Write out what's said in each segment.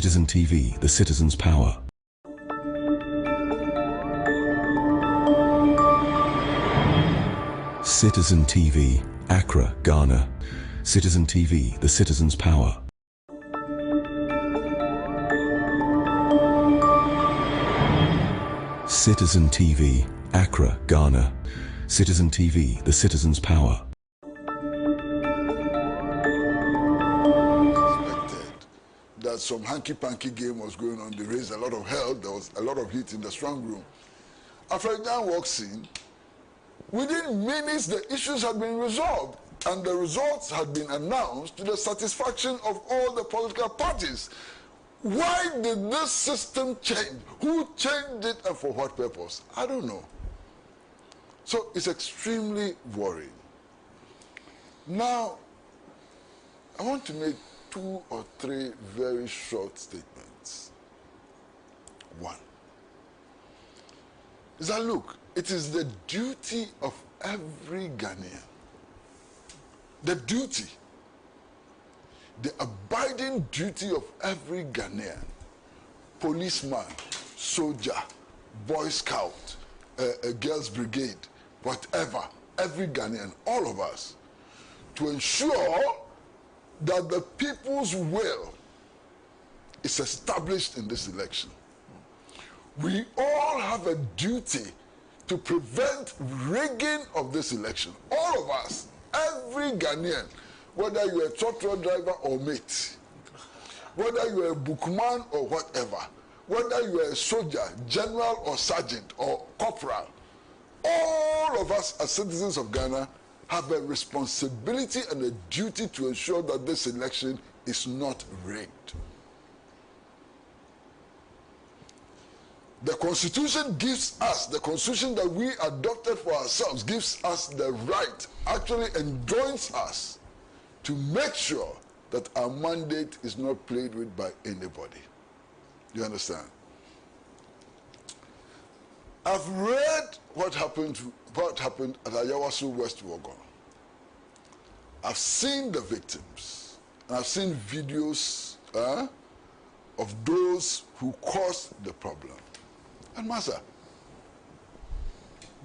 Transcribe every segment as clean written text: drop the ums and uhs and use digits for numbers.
Citizen TV, the citizen's power. Citizen TV, Accra, Ghana. Citizen TV, the citizen's power. Citizen TV, Accra, Ghana. Citizen TV, the citizen's power. That some hanky-panky game was going on. They raised a lot of hell. There was a lot of heat in the strong room. After John walks in, within minutes the issues had been resolved and the results had been announced to the satisfaction of all the political parties. Why did this system change? Who changed it and for what purpose? I don't know. So it's extremely worrying. Now, I want to make 2 or 3 very short statements. One is that, look, it is the duty of every Ghanaian, the abiding duty of every Ghanaian, policeman, soldier, Boy Scout, a girls' brigade, whatever, every Ghanaian, all of us, to ensure that the people's will is established in this election. We all have a duty to prevent rigging of this election. All of us, every Ghanaian, whether you're a truck driver or mate, whether you're a bookman or whatever, whether you're a soldier, general or sergeant or corporal, all of us as citizens of Ghana have a responsibility and a duty to ensure that this election is not rigged. The Constitution gives us, the Constitution that we adopted for ourselves gives us the right, actually enjoins us to make sure that our mandate is not played with by anybody. You understand? I've read what happened at Ayawaso West Wogon. I've seen the victims, and I've seen videos of those who caused the problem. And Master,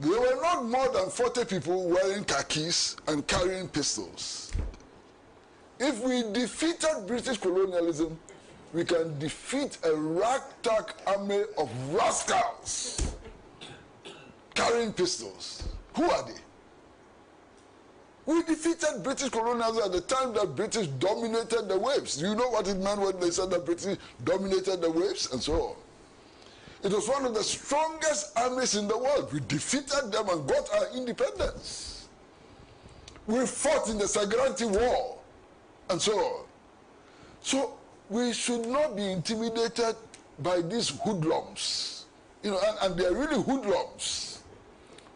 there were not more than 40 people wearing khakis and carrying pistols. If we defeated British colonialism, we can defeat a ragtag army of rascals carrying pistols. Who are they? We defeated British colonialism at the time that British dominated the waves. You know what it meant when they said that British dominated the waves and so on. It was one of the strongest armies in the world. We defeated them and got our independence. We fought in the Sagranti War and so on. So we should not be intimidated by these hoodlums. You know, and they're really hoodlums.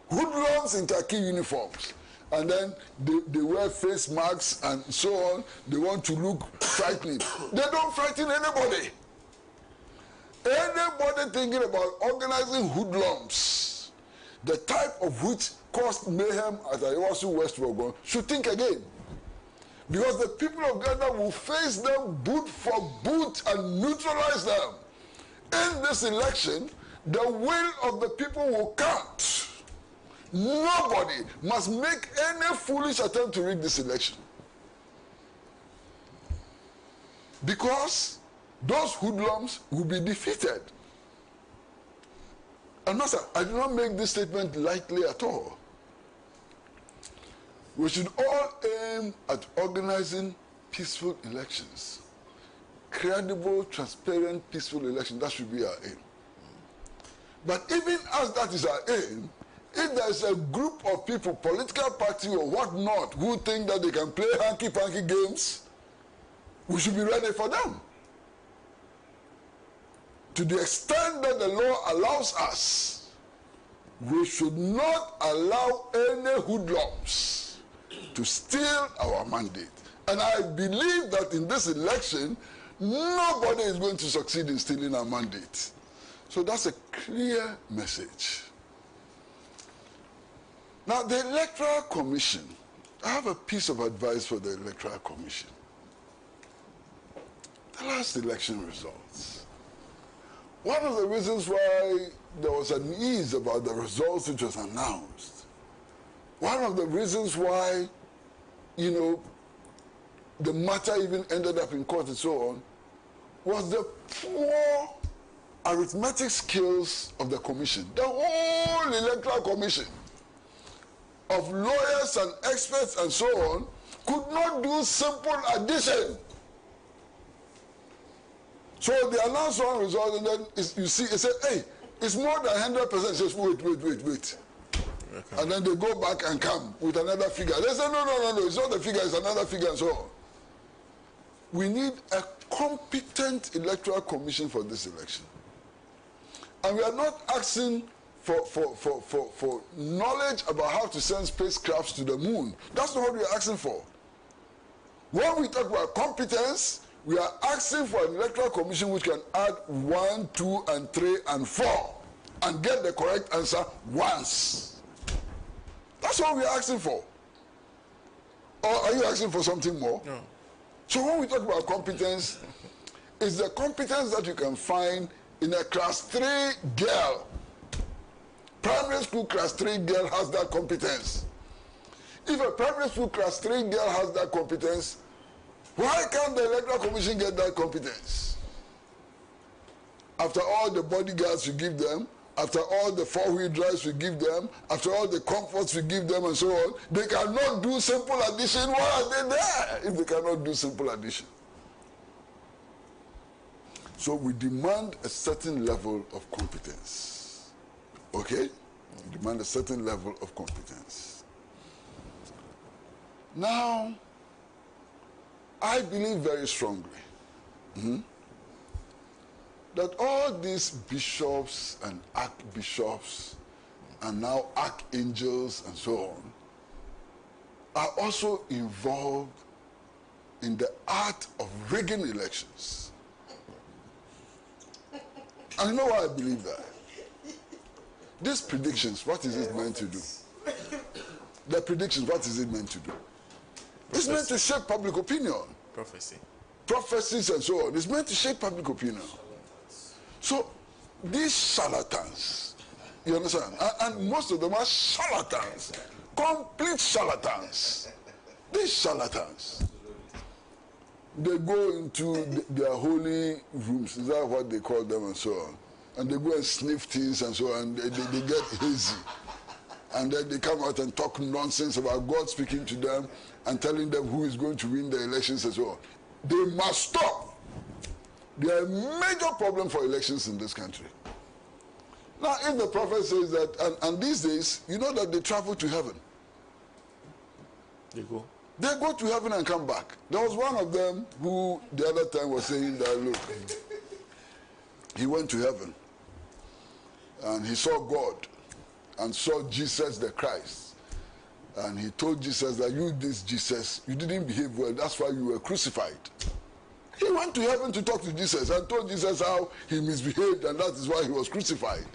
Hoodlums in khaki uniforms. And then they wear face masks and so on. They want to look frightening. They don't frighten anybody. Anybody thinking about organizing hoodlums, the type of which caused mayhem at Ayawaso West Wogon, should think again. Because the people of Ghana will face them boot for boot and neutralize them. In this election, the will of the people will count. Nobody must make any foolish attempt to rig this election. Because those hoodlums will be defeated. And Master, I do not make this statement lightly at all. We should all aim at organizing peaceful elections. Credible, transparent, peaceful elections. That should be our aim. But even as that is our aim, if there's a group of people, political party or whatnot, who think that they can play hanky-panky games, we should be ready for them. To the extent that the law allows us, we should not allow any hoodlums to steal our mandate. And I believe that in this election, nobody is going to succeed in stealing our mandate. So that's a clear message. Now, the Electoral Commission, I have a piece of advice for the Electoral Commission. The last election results. competence. One of the reasons why there was an ease about the results which was announced, one of the reasons why, you know, the matter even ended up in court and so on, was the poor arithmetic skills of the commission. The whole electoral commission of lawyers and experts and so on could not do simple addition. So they announced one result, and then you see, it said, hey, it's more than 100%. It says, wait. Okay. And then they go back and come with another figure. They say, no, it's not the figure, it's another figure, and so on. We need a competent electoral commission for this election. And we are not asking for knowledge about how to send spacecrafts to the moon. That's not what we are asking for. When we talk about competence, we are asking for an electoral commission which can add 1, 2, and 3, and 4 and get the correct answer once. That's what we are asking for. Or are you asking for something more? No. So when we talk about competence, it's the competence that you can find in a class 3 girl. Primary school class 3 girl has that competence. If a primary school class 3 girl has that competence, why can't the electoral commission get that competence? After all the bodyguards you give them, after all the 4-wheel drives we give them, after all the comforts we give them and so on, they cannot do simple addition. Why are they there if they cannot do simple addition? So we demand a certain level of competence. Okay? We demand a certain level of competence. Now, I believe very strongly that all these bishops and archbishops and now archangels and so on are also involved in the art of rigging elections. And you know why I believe that? These predictions, what is it meant to do? The predictions, what is it meant to do? It's meant to shape public opinion. Prophecy. Prophecies and so on. It's meant to shape public opinion. So, these charlatans, you understand? And most of them are charlatans. Complete charlatans. These charlatans. They go into their holy rooms, is that what they call them and so on? And they go and sniff things and so on, they get hazy. And then they come out and talk nonsense about God speaking to them and telling them who is going to win the elections and so on. They must stop. They are a major problem for elections in this country. Now, if the prophet says that, and these days, you know that they travel to heaven. They go. They go to heaven and come back. There was one of them who the other time was saying that, look, he went to heaven and he saw God and saw Jesus the Christ. And he told Jesus that you, this Jesus, you didn't behave well, that's why you were crucified. He went to heaven to talk to Jesus and told Jesus how he misbehaved and that is why he was crucified.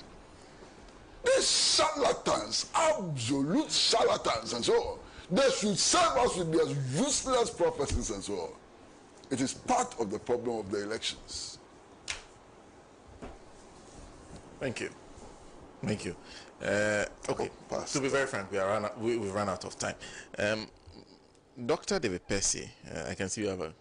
These charlatans, absolute charlatans and so on, they should serve us with their useless prophecies and so on. It is part of the problem of the elections. Thank you. Thank you. Okay, to be very frank, we've run out of time. Dr. David Percy, I can see you have a...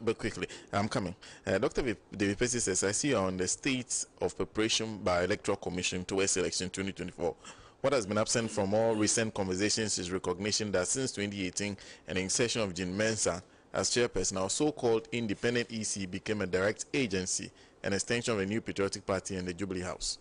But quickly, I'm coming. Dr. David Percy says, I see you on the state of preparation by Electoral Commission towards election 2024. What has been absent from all recent conversations is recognition that since 2018, an insertion of Jean Mensah as chairperson, our so-called independent EC became a direct agency, an extension of the New Patriotic Party and the Jubilee House.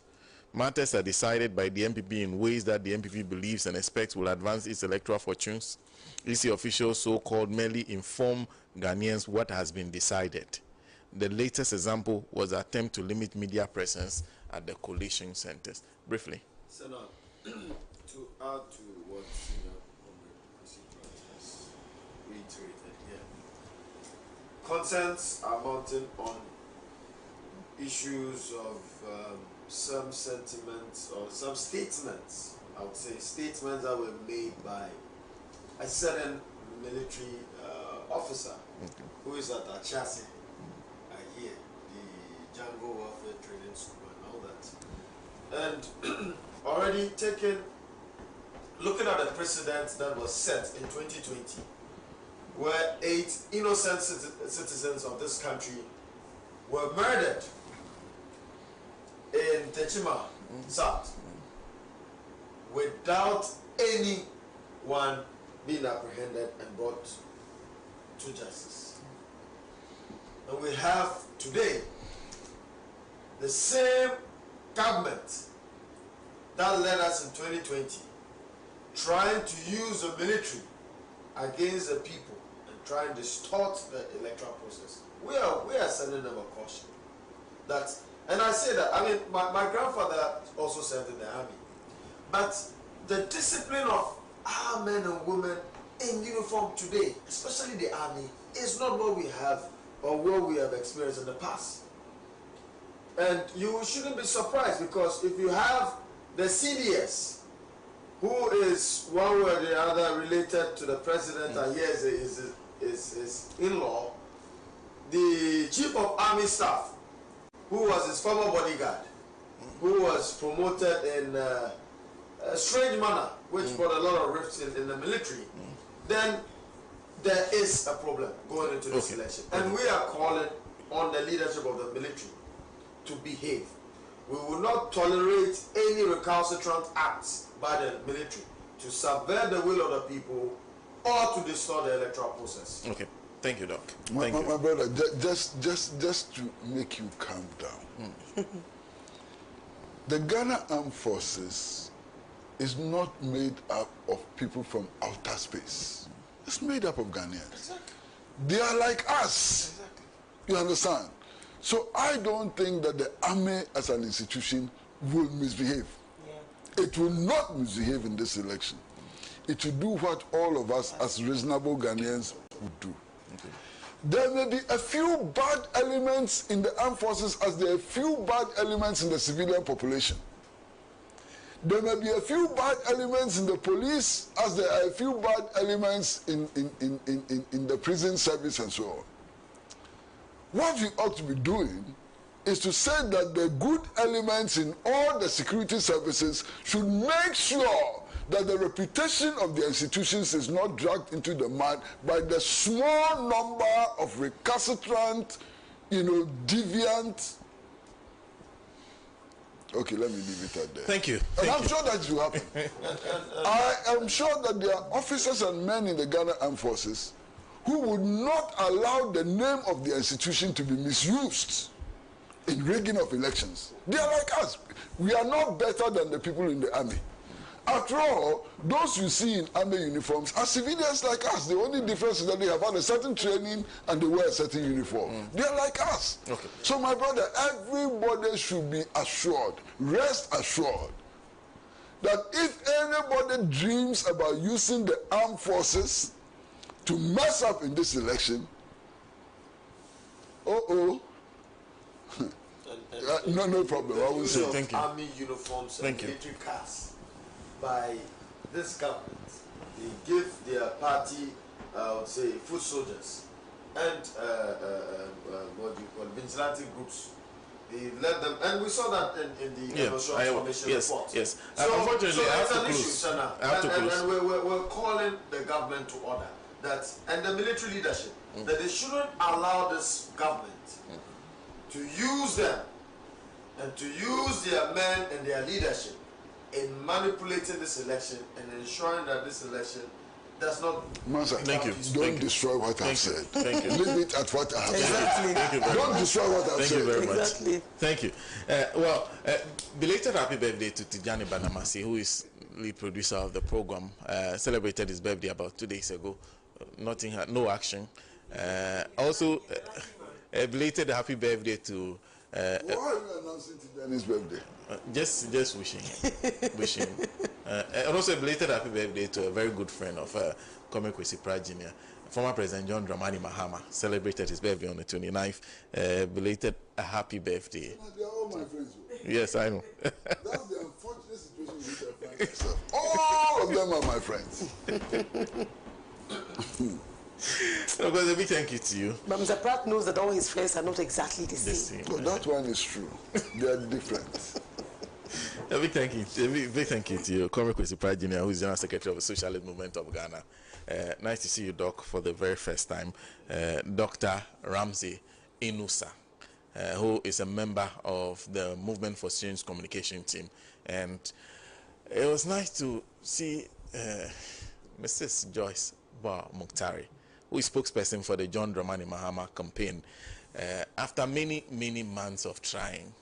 Matters are decided by the MPP in ways that the MPP believes and expects will advance its electoral fortunes. EC officials, so-called, merely inform Ghanaians what has been decided. The latest example was the attempt to limit media presence at the collation centers. Briefly. Senator, to add to what Senior Comrade has reiterated here, concerns are mounting on issues of some sentiments or some statements, I would say statements that were made by a certain military officer who is at Achase here, the training school and all that. And already looking at the precedent that was set in 2020, where 8 innocent citizens of this country were murdered in Techima South without anyone being apprehended and brought to justice. And we have today the same government that led us in 2020 trying to use the military against the people and try and distort the electoral process. We are sending them a caution. And I say that, I mean, my grandfather also served in the army. But the discipline of our men and women in uniform today, especially the army, is not what we have or what we have experienced in the past. And you shouldn't be surprised, because if you have the CDS, who is one way or the other related to the president, and here is his in-law, the chief of army staff, who was his former bodyguard, who was promoted in a strange manner, which brought a lot of rifts in the military, then there is a problem going into this election. And we are calling on the leadership of the military to behave. We will not tolerate any recalcitrant acts by the military to subvert the will of the people or to distort the electoral process. Okay. Thank you, Doc. My brother, just to make you calm down. The Ghana Armed Forces is not made up of people from outer space. It's made up of Ghanaians. Exactly. They are like us. Exactly. You understand? So I don't think that the army as an institution will misbehave. Yeah. It will not misbehave in this election. It will do what all of us as reasonable Ghanaians would do. Okay. There may be a few bad elements in the armed forces as there are a few bad elements in the civilian population. There may be a few bad elements in the police as there are a few bad elements in the prison service and so on. What we ought to be doing is to say that the good elements in all the security services should make sure that the reputation of the institutions is not dragged into the mud by the small number of recalcitrant, deviant. Okay, let me leave it at that. Thank you. And I'm sure that will happen. I am sure that there are officers and men in the Ghana Armed Forces who would not allow the name of the institution to be misused in rigging of elections. They are like us. We are not better than the people in the army. After all, those you see in army uniforms are civilians like us. The only difference is that they have had a certain training and they wear a certain uniform. They are like us. Okay. So my brother, everybody should be assured, rest assured, that if anybody dreams about using the armed forces to mess up in this election, no problem. I will say thank you. Army uniforms and military cars by this government, they give their party, I would say, foot soldiers and what do you call vigilante groups. They let them, and we saw that in the transformation report. Yes. So, unfortunately, so I have it's to an close. issue, Sana. And we're calling the government to order that, and the military leadership, that they shouldn't allow this government to use them and to use their men and their leadership in manipulating this election and ensuring that this election does not. Master, thank you. Don't destroy what I've said. Thank you. Leave it at what I have Exactly. said. Thank you very Don't much. destroy what I've Thank said. you very much. Exactly. Thank you. Belated happy birthday to Tijani Banamasi, who is lead producer of the program. Celebrated his birthday about 2 days ago. Nothing, no action. Also, belated happy birthday to. Why are you announcing Tijani's birthday? Just wishing. And also a belated happy birthday to a very good friend of Kwame Kwesi Jr., former President John Dramani Mahama, celebrated his birthday on the 29th. Belated a happy birthday. They are all my friends. Yes, I know. That's the unfortunate situation which I find myself. All of them are my friends. Because a big thank you to you. But Mr. Pratt knows that all his friends are not exactly the same. No, that one is true. They are different. A big thank you. A big thank you to you, Comrade Kwesi Pratt Jr., who is General Secretary of the Socialist Movement of Ghana. Nice to see you, Doc, for the very first time. Dr. Ramsey Inusa, who is a member of the Movement for Change communication team. And it was nice to see Mrs. Joyce Bar Mukhtari, who is spokesperson for the John Dramani Mahama campaign. After many months of trying,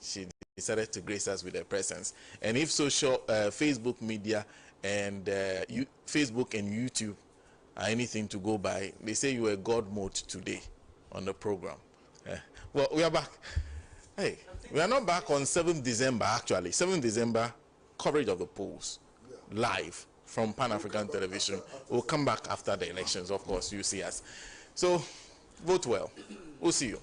she decided to grace us with her presence. And if Facebook media and Facebook and YouTube are anything to go by, they say you were God mode today on the program. Well, we are back. Hey, we are not back on 7th December, actually. 7th December, coverage of the polls, live from Pan-African Television. We'll come back after the elections, of course, you see us. So, vote well. We'll see you.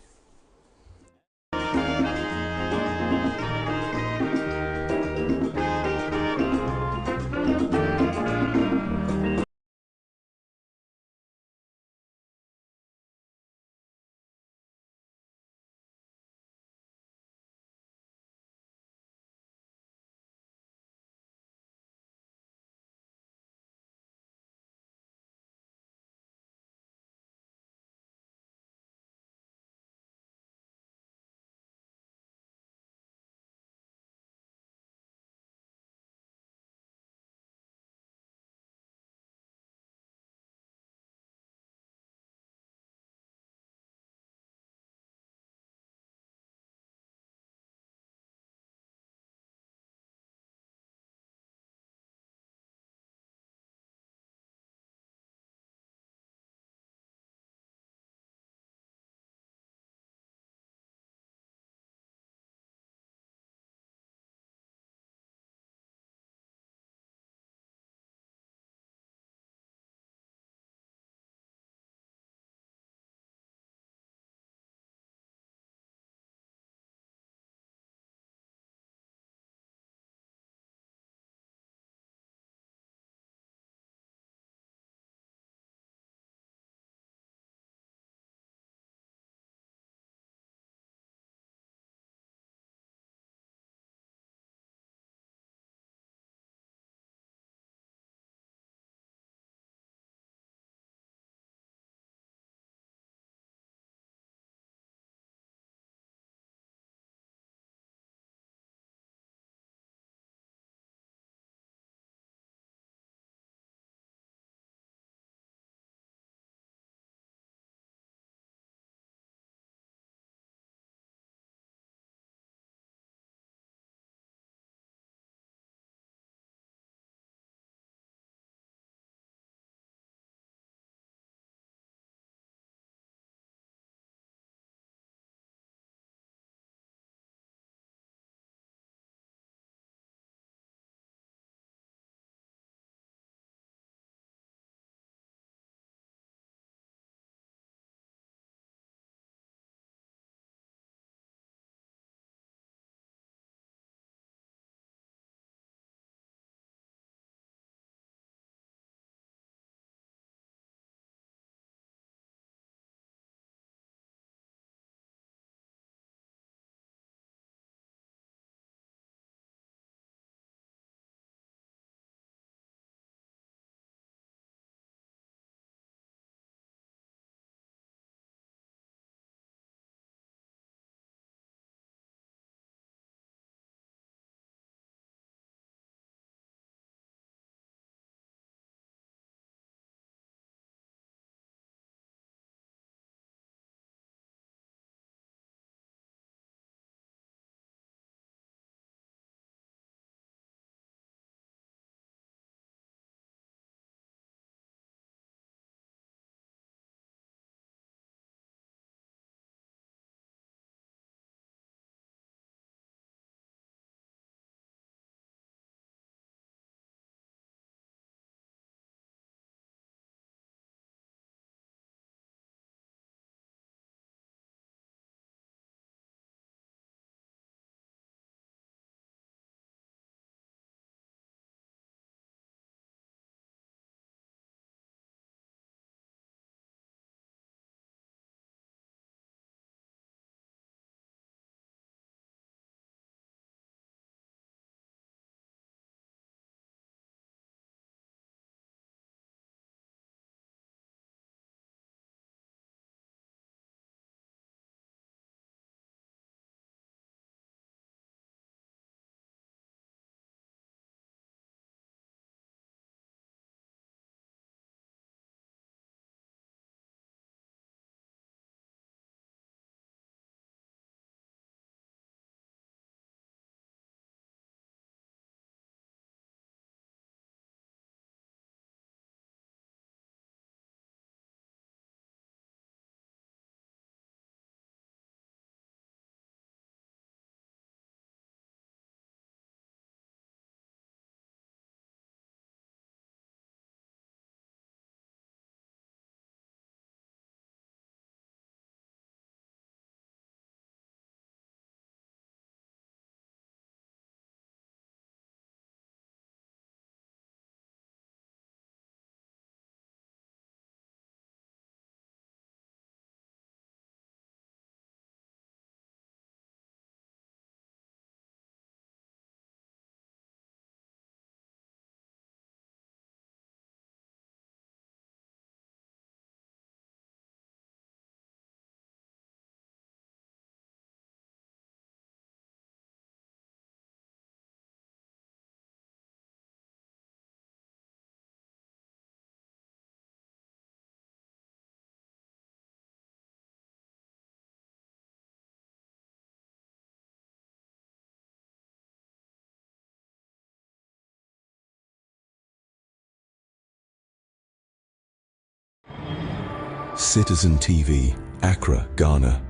Citizen TV, Accra, Ghana.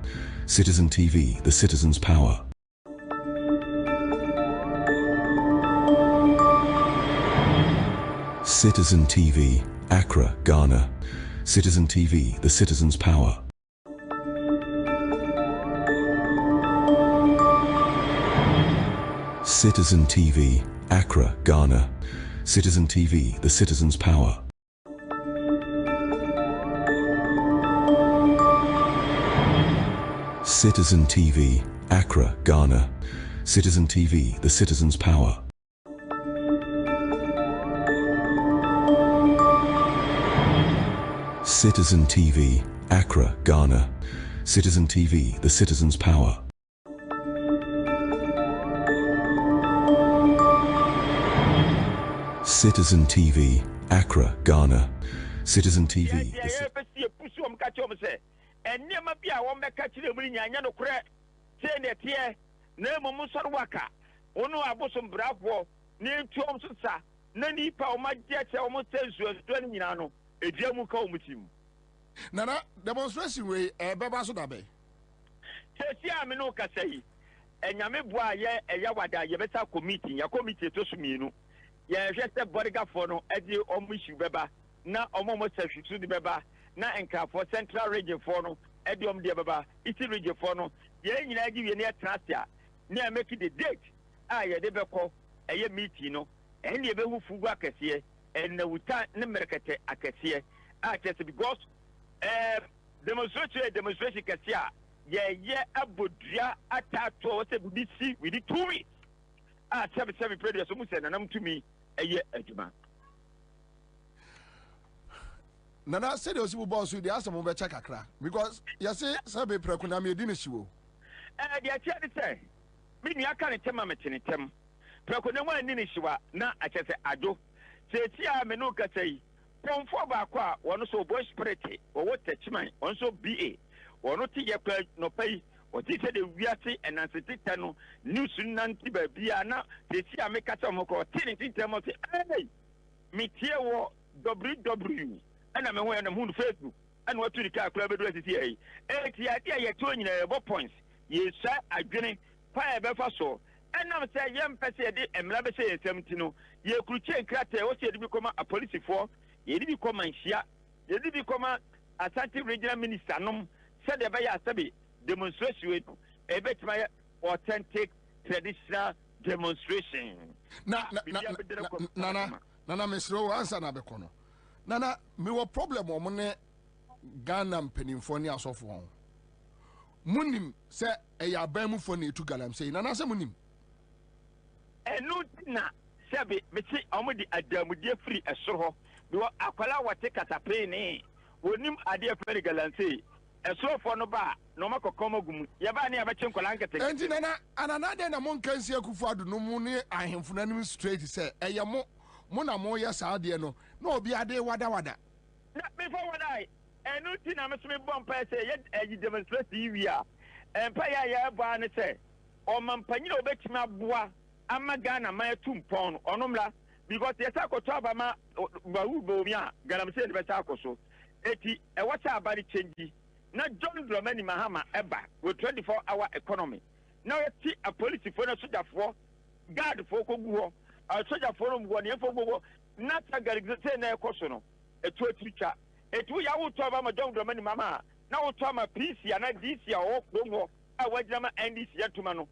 Citizen TV, the citizen's power. Citizen TV, Accra, Ghana. Citizen TV, the citizen's power. Citizen TV, Accra, Ghana. Citizen TV, the citizen's power. Citizen TV, Accra, Ghana. Citizen TV, the citizen's power. Citizen TV, Accra, Ghana. Citizen TV, the citizen's power. Citizen TV, Accra, Ghana. Citizen TV. Nana, demonstration way beba so dabe. Sesi amino kasei. Enyame bua ye eyawada ye beta committee, ya committee to suminu. Ye hwese boriga for no edi omu issue beba na omo mo sefitu di beba na enka for central region for no edi om di beba iti region for no ye nyina gi we ne transfer na make the date ye de beko eye meeting no en ye be hu fugu akese en na wuta ne merekete akese just because demonstration kese ye abodua atato se bisi we di 2 weeks 7 previous so mu se nanam to me eye aduma Nana said you will boss with the asam be check akra because you say sabe prekuna me di ne shiwo dia tia de say me nua ka ne tema metenetem prekuna wa ni ne shiwa na achese ado se tia me no ka sei pomfo ba kwa wono so boy spirit wo watchman won so ba wono ti ye kwa no pai o ti se de wiase enansitita no news nanti ba bia na se tia me ka ta mo ko ti ni temo se hey me tie wo www ana me ho na mu Facebook ana watu ni ka akura bedu asisi ai ti ade ye to nyina ye bo points ye sha adwene pa e be fa so ana me se ye mpese de emla be se ye semti no ye kuruche nkrata o se de bi koma a police for ye de bi koma nhia ye de bi koma Asante regional minister nom said de be ya sabe demonstration e betima authentic traditional demonstration nana mesro answer na be kono nana me wo problem o mo ne Ghana mpanimfo ne asofo ho munim se eya ban mu fo ne etu galam sei nana se munim enu na sebe meti omudi adamudie free esoro ho do akwala wate katape ne wonim ade free galam sei esoro fo no ba no makokoma gumu ye ba ne abeche nkola nkete enti nana anana de na mon kansi akufu ado no mu ne ahemfo nanim straight se eye mo na mo ye saade no na obi ade wada na before wada enu ti na mesome bompa se ye demonstrate yiwia empa ya ba ne se o mampanyina obetima aboa ama Ghana ma tumpon onomla because yes akoto abama bawu bomi a Ghana se de beta akoso eti e wata abari change na John Dramani Mahama eba with 24-hour economy now ti a police for na soldier for guard for kogu ho a soldier for no ne for gogo na tagari se na ekoso no etu etwicha etu ya wuto abama John Dramani Mahama na wuto ama PC na DC a wo krongo a wajama NDC yatuma no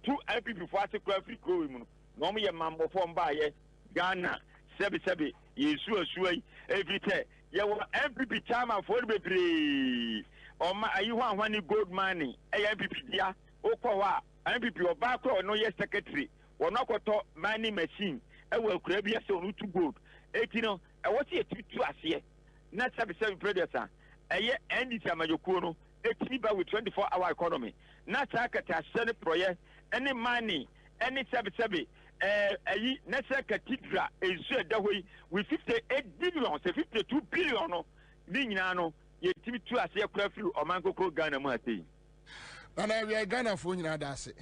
two MPP for ase kwa free go mu no mo ye mambo for mba ye Ghana sebi yesu asuai everything ye wo MPP chairman for bebre o ma ayi ho anwani gold money e MPP dia okwa MPP oba kwa no ye secretary wono akoto mining machine e wo akura bia se onu to gold eti no e wo se etutu ase na sebi predator eye NDC amajokuo no etini ba with 24-hour economy na sakata sene proye any money any sebi ayi na cathedral ezu edahoi with 58 billion 52 billion no ni nyina no ye timi tu ase akura firi omankoko Ghana mu atei na we Ghana fo nyina da ase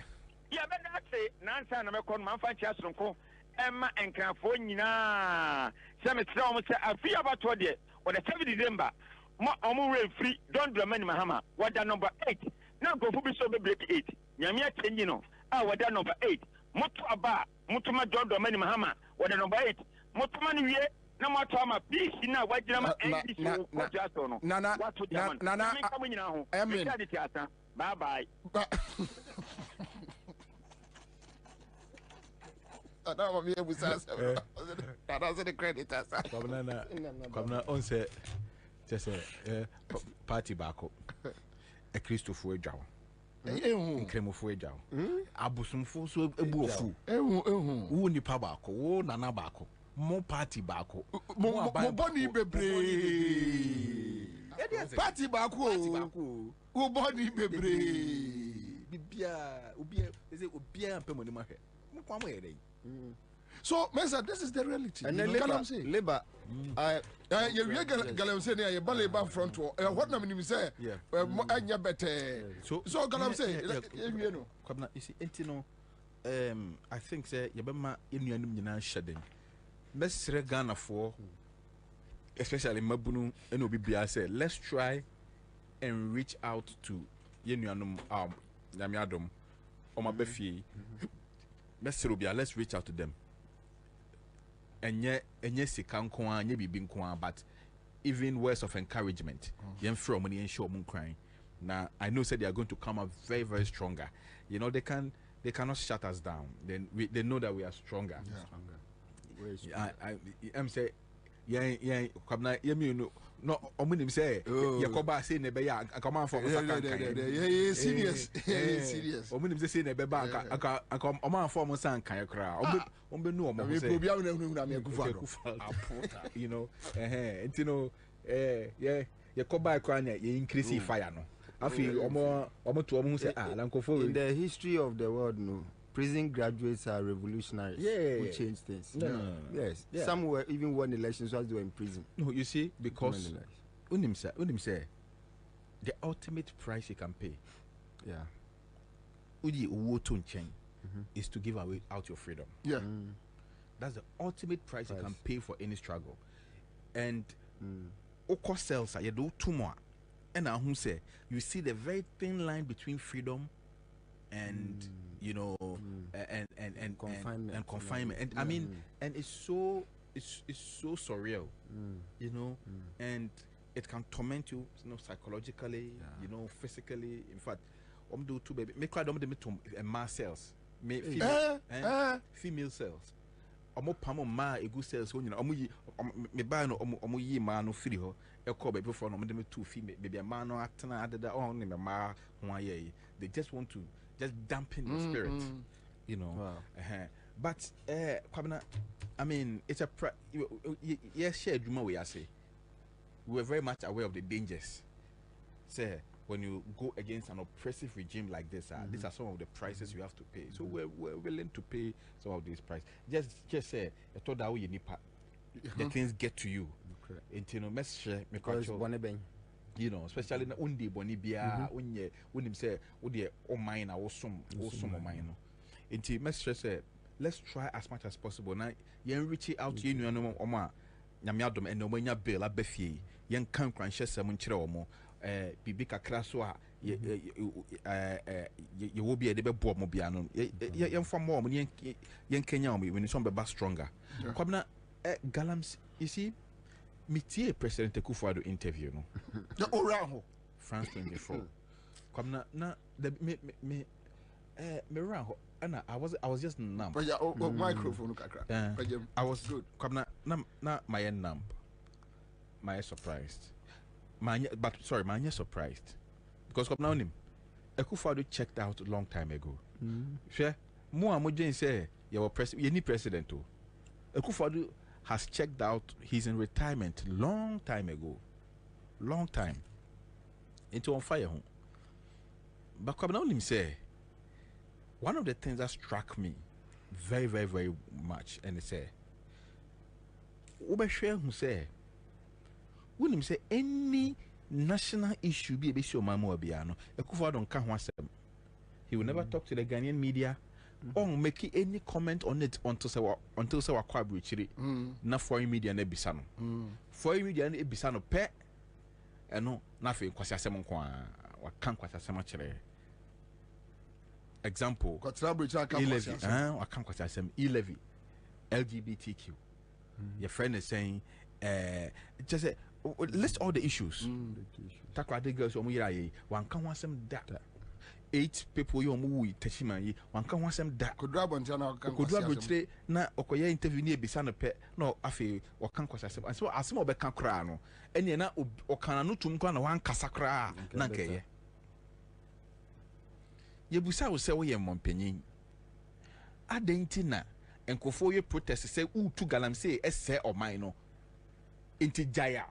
ya be na ase na nsa na mekọ no manfa chia sonko emma enkanfo nyina se me tira o se afia bato de o de 7 December omu free don't dramani mahama wada number 8 na go fu so be break 8 nyame change no wada number 8 moto aba motuma don't dramani mahama wada number 8 motuma ni wie na moto ama peace na wajira ma NDC ko jaso no na kamu nyina ho bye bye Ada wa biye busa sa. Ada se the credit asa. Kwamna on say just party back up. A Christopher Edjaw. Nkremofo Edjaw. Abusumfo so ebuofu. Wo nipa baako, wo nana baako. Mo party baako. Mo boni bebre. Party baako. Wo boni bebre. Bibia, obia mpemo ni mahwe. Mo kwa mo yere. So, Mesa, this is the reality. And then labor. You Galam say, I labor front war. What na me say? Anya better. So Galam say, you know. You see, Entino, I think say Yabama in your name shedding. Best Ghana for, especially Mabunu and Obibia say, let's try and reach out to Yenuanum Yamiadum or Mabefi. Let's reach out to them. And yes, but even words of encouragement. From when you show crying. Now I know said they are going to come up very, very stronger. You know, they cannot shut us down. Then they know that we are stronger. I'm saying, no, omunim say Yakoba say ne be ya akoma for serious omunim say ne be ba aka oman for mo san kan kra ombe nu omo say obi awuna na me kufa you know ntino Yakoba kra na ye increase fire no afi omo to omo say lankofo in the history of the world no prison graduates are revolutionaries who change things. Yes. Some were even won elections while they were in prison. No, you see, because unim say the ultimate price you can pay. Yeah. Uji uwo tonchen is to give away out your freedom. Yeah. That's the ultimate price you can pay for any struggle. And oko cells you do two more. And I who say you see the very thin line between freedom and you know and confinement and I mean and it's so surreal you know and it can torment you, psychologically you know physically. In fact do two baby make quite mass cells female cells pamo ma egu cells when you know me buy no yi ma no free ho e call baby for no me two female baby ma no atena adeda on me ma ho aye. They just want to just dampen your spirit, you know. Wow. But Kwabena, I mean, it's a yes, share Juma we are say. We were very much aware of the dangers. Say when you go against an oppressive regime like this, these are some of the prices you have to pay. So we're willing to pay some of these prices. Just say I thought that you nipa the things get to you. You know, message me you know, especially na undi boni bia unye unim say udi o mine na wosum o mine no. Inti message say let's try as much as possible na yen reach out to you no omo nyame adom ene omo nya bill abafie yen kan kwanhye sem nkire omo bibi kakra so a ye wo bia de be bo omo bia no yen fam omo yen kenya omo when some be stronger. Kwabna Galams, you see Mitié President Akufo-Addo interview no. The orango France 24. Come na the me rango and I was just numb. But yeah, microphone kakra. I was good. Come na my numb. My surprised. My surprised. Because come now him Akufo-Addo checked out a long time ago. Sure. Mo amojen say you need president to. Akufo-Addo has checked out. He's in retirement long time ago. Long time. Into on fire home. But come on him say one of the things that struck me very, very, very much, and it say Ubeshare who say when him say any national issue be a bit mamo biano, Akufo-Addo don't wasem. He will never talk to the Ghanaian media. Or make any comment on it until say wakwa chiri na foreign media na bisano foreign media na bisano pe eno na fe kwasi asem nko a wakan kwasi asem akere example wakan kwasi asem e-levy LGBTQ your friend is saying just say list all the issues takwa the girls omo yira yi wankan wasem da 8 people you omo tachima yi wankan wasem da kodra bontia na wakan kodra botre na okoye interview ni ebisa no pe na afi wakan kwasi asem so asem obeka kra no ene na okana no tum kwa na wankasa kra na nkeye yebusa wo se wo ye mompanyin adenti na enkofo ye protest say utu galamsey ese oman no inti jaya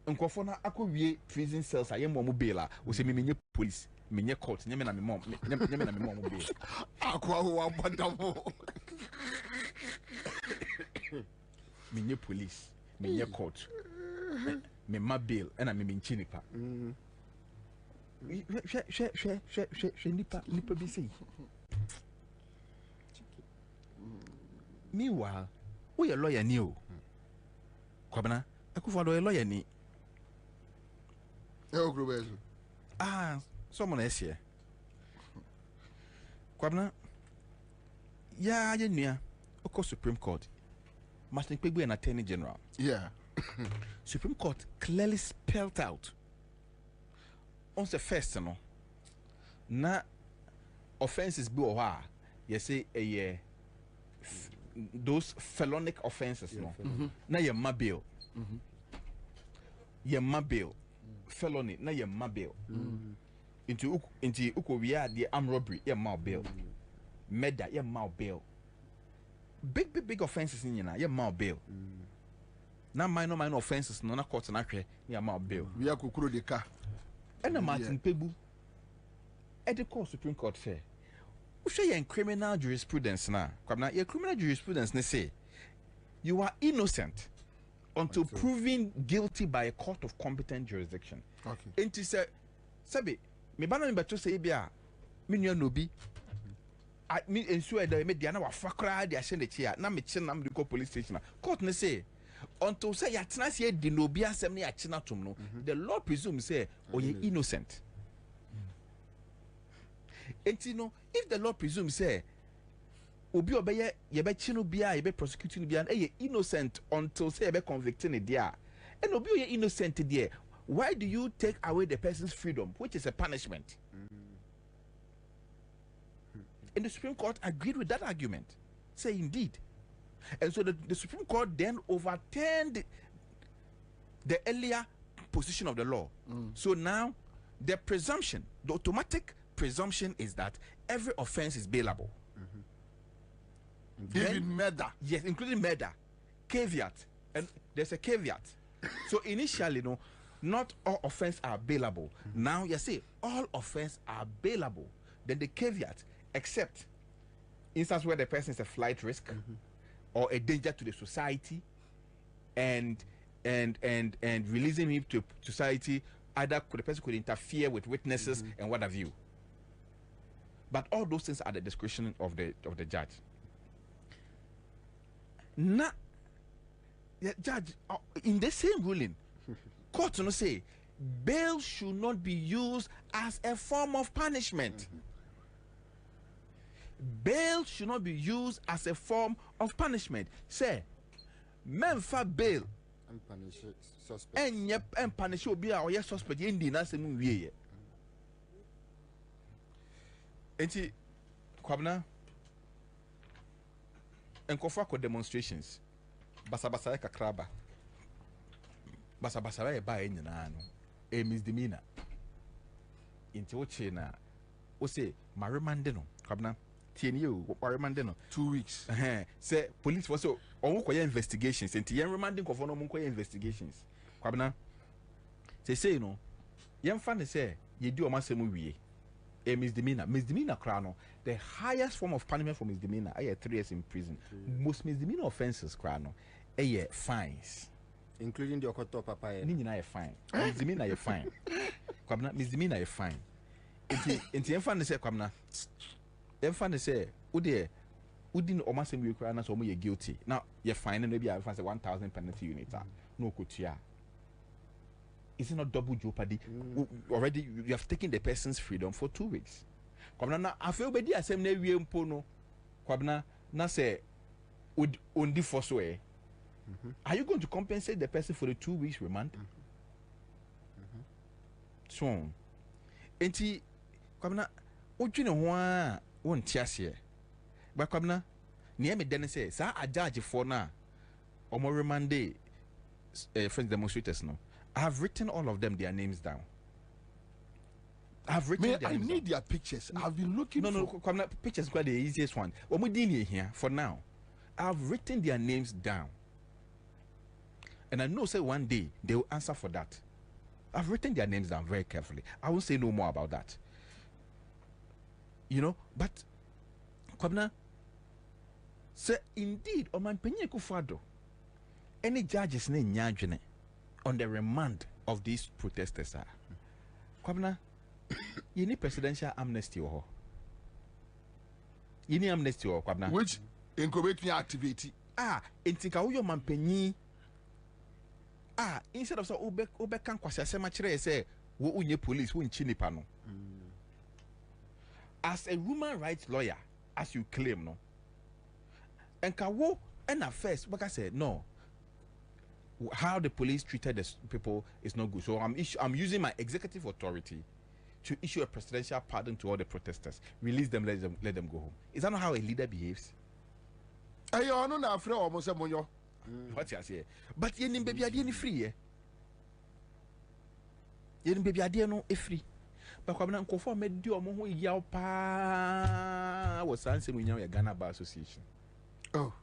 enkofo na akowie prison cells aye mo bail wo se menye police menye court nyeme na me mom nyeme na me mom bail akwa ho abadamo menye police menye court me ma bail na me menchi nipa she nipa bi sei meanwhile we a lawyer ni o kwabena akufo a lawyer ni someone else here kwabena ya nua oko Supreme Court Martin Kpegbu an Attorney General Supreme Court clearly spelled out on the first no na offenses bi o ha you say those felonic offenses no na ye mabil felony na ye mabil into uko we are the armed robbery ye mabil murder ye mabil big offenses in na ye mabil na minor offenses no na court na hwe ye mabil we are kokuro de ka ena Martin Kpegbu the Supreme Court fair we criminal jurisprudence na kwabna your criminal jurisprudence ne say you are innocent until proven guilty by a court of competent jurisdiction. Okay. Enti say sabe me bana me beto say bia me nua no bi me ensu e da me dia na wa fakra dia hye ne chia na me kye na me go police station court ne say until say ya tena say di no bi asem ne ya kye na tom no the law presumes say oye innocent. Enti no if the law presumes say obi obeye ye be chi no bia ye be prosecute no bia na ye innocent until say ye be convicting dia and obi ye innocent there, why do you take away the person's freedom, which is a punishment? And the Supreme Court agreed with that argument, say indeed. And so the Supreme Court then overturned the earlier position of the law. So now the presumption, the automatic presumption is that every offense is bailable. Even murder. Yes, including murder. Caveat. And there's a caveat. So initially, no, not all offenses are bailable. Now you see, all offenses are bailable. Then the caveat, except instance where the person is a flight risk or a danger to the society, and releasing him to society, either the person could interfere with witnesses and what have you. But all those things are the discretion of the judge. Now, the judge in the same ruling, court no say bail should not be used as a form of punishment. Bail should not be used as a form of punishment. Say, men for bail and punish suspect. And punish obi a oye suspect in the nase mu wie. Enti kwabna enkofa ko demonstrations basa kakraba basa e ba nyina no e misdemeanor enti wo che na wo say maremande no kwabna tieni o maremande no 2 weeks say police for so on ko investigations enti yen remanding kofo no mo ko investigations kwabna say no yen fa ne say ye di o masem wie a misdemeanor crano. The highest form of punishment for misdemeanor are 3 years in prison. Most misdemeanor offenses crano are fines, including the okoto papa. Nina fine. Misdemeanor are fine. Kwabna misdemeanor are fine. Inti enfan say kwabna. Enfan say udin omasem wi crana so mo ye guilty. Now ye fine no be enfan say 1,000 penalty unit. No kutia. Is it not double jeopardy? Already you have taken the person's freedom for 2 weeks. Kwabena na afei obedi asem na wie mpo no. Kwabena na say would only force way. Are you going to compensate the person for the 2 weeks remand? So, enti kwabena odwene ho a wonti ase. Ba kwabena ne me den say sa ajage for na omo remande friends demonstrators no. I have written all of them their names down. I've written their names I need down. their pictures. I've been looking for... No, pictures quite the easiest one. Here for now. I've written their names down. And I know say one day they will answer for that. I've written their names down very carefully. I won't say no more about that. You know, but Kwabena, say indeed, Oman Penye Kufado, any judges ne nyajene on the remand of these protesters are. Kwabena, you need presidential amnesty or you need amnesty or Kwabena. Which incubate me activity. Intika uyo mampenyi. Instead of so ube kan kwasi asema chire say wo unye police wo nchi nipa no. As a human rights lawyer, as you claim no. Enka wo ena first because say no. How the police treated the people is not good. So I'm using my executive authority to issue a presidential pardon to all the protesters. Release them, let them go home. Is that not how a leader behaves? Ayo no na afre almost monyo. What you say? But yen baby ade ni free. Yen baby ade no e free. But kwabena nkofo medi omo ho yaw pa wo sanse mu nya ya Ghana Bar Association. Oh.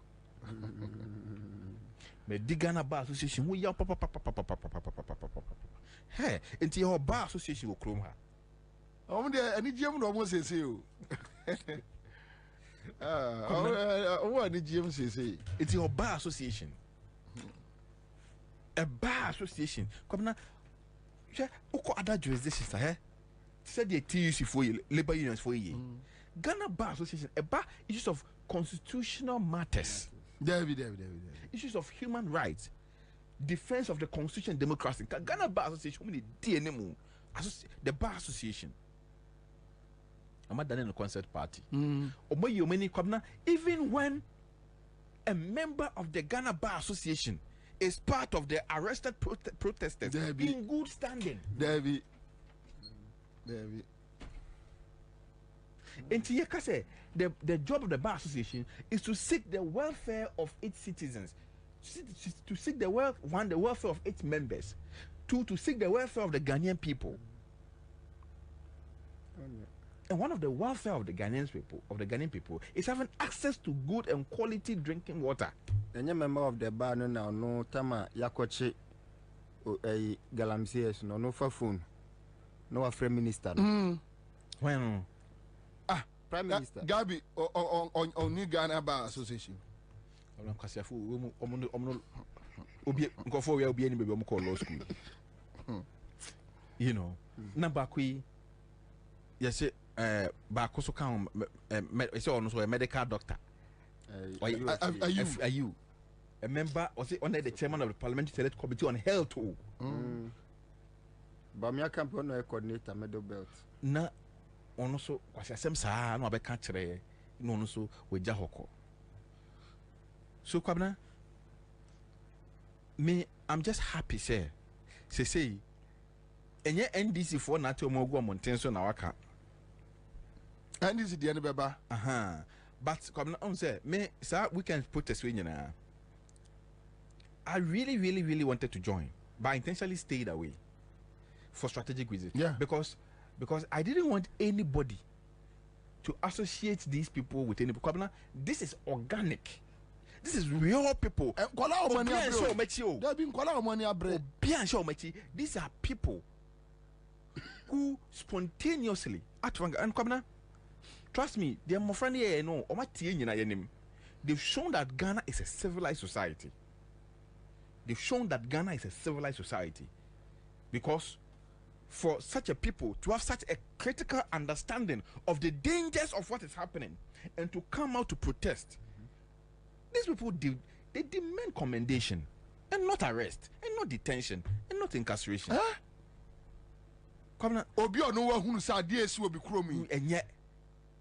Me di Ghana Bar Association wo yaw pa. Hey, enti your bar association wo krom ha. Omo de ani gem no omo sese o. What did Jim say? It's your bar association. A bar association. Come now. Uko other jurisdictions, said the TUC for you, labor unions for you. Ghana Bar Association, a bar issues of constitutional matters. David. Issues of human rights, defense of the constitution, democracy. Ghana Bar Association, the Bar Association. I'm not done in a concert party. Even when a member of the Ghana Bar Association is part of the arrested protesters in good standing. David. And the job of the Bar Association is to seek the welfare of its citizens, to seek the welfare of its members, to seek the welfare of the Ghanaian people. And one of the welfare of the Ghanaian people is having access to good and quality drinking water. And you member of the bar no tama yakoche a galamsies no for phone. No Prime Minister. When Prime Minister. Gabi on New Ghana Bar Association. Law school. You know, number yes, back also come a medical doctor. Are you a member or say under the chairman of the Parliamentary Select Committee on Health too? But me can't put no coordinator medal belt. Na ono so kwasi asem saa no abeka kire no ono so weja hoko. So Kwabena, me I'm just happy say enye NDC for na te omogu omonten so na waka. NDC the beba. But Kwabena on say me sir weekend protest we nyina. I really wanted to join, but I intentionally stayed away for strategic reasons. Yeah. Because I didn't want anybody to associate these people with any Kwabena. This is organic. This is real people. These are people who spontaneously and Kwabena, trust me, they're more friendly. They've shown that Ghana is a civilized society. They've shown that Ghana is a civilized society because for such a people to have such a critical understanding of the dangers of what is happening and to come out to protest, these people they demand commendation. and not arrest, and not detention, and not incarceration. Huh? Obi ono wa hunu sa ade esi obi kuro mi. Enye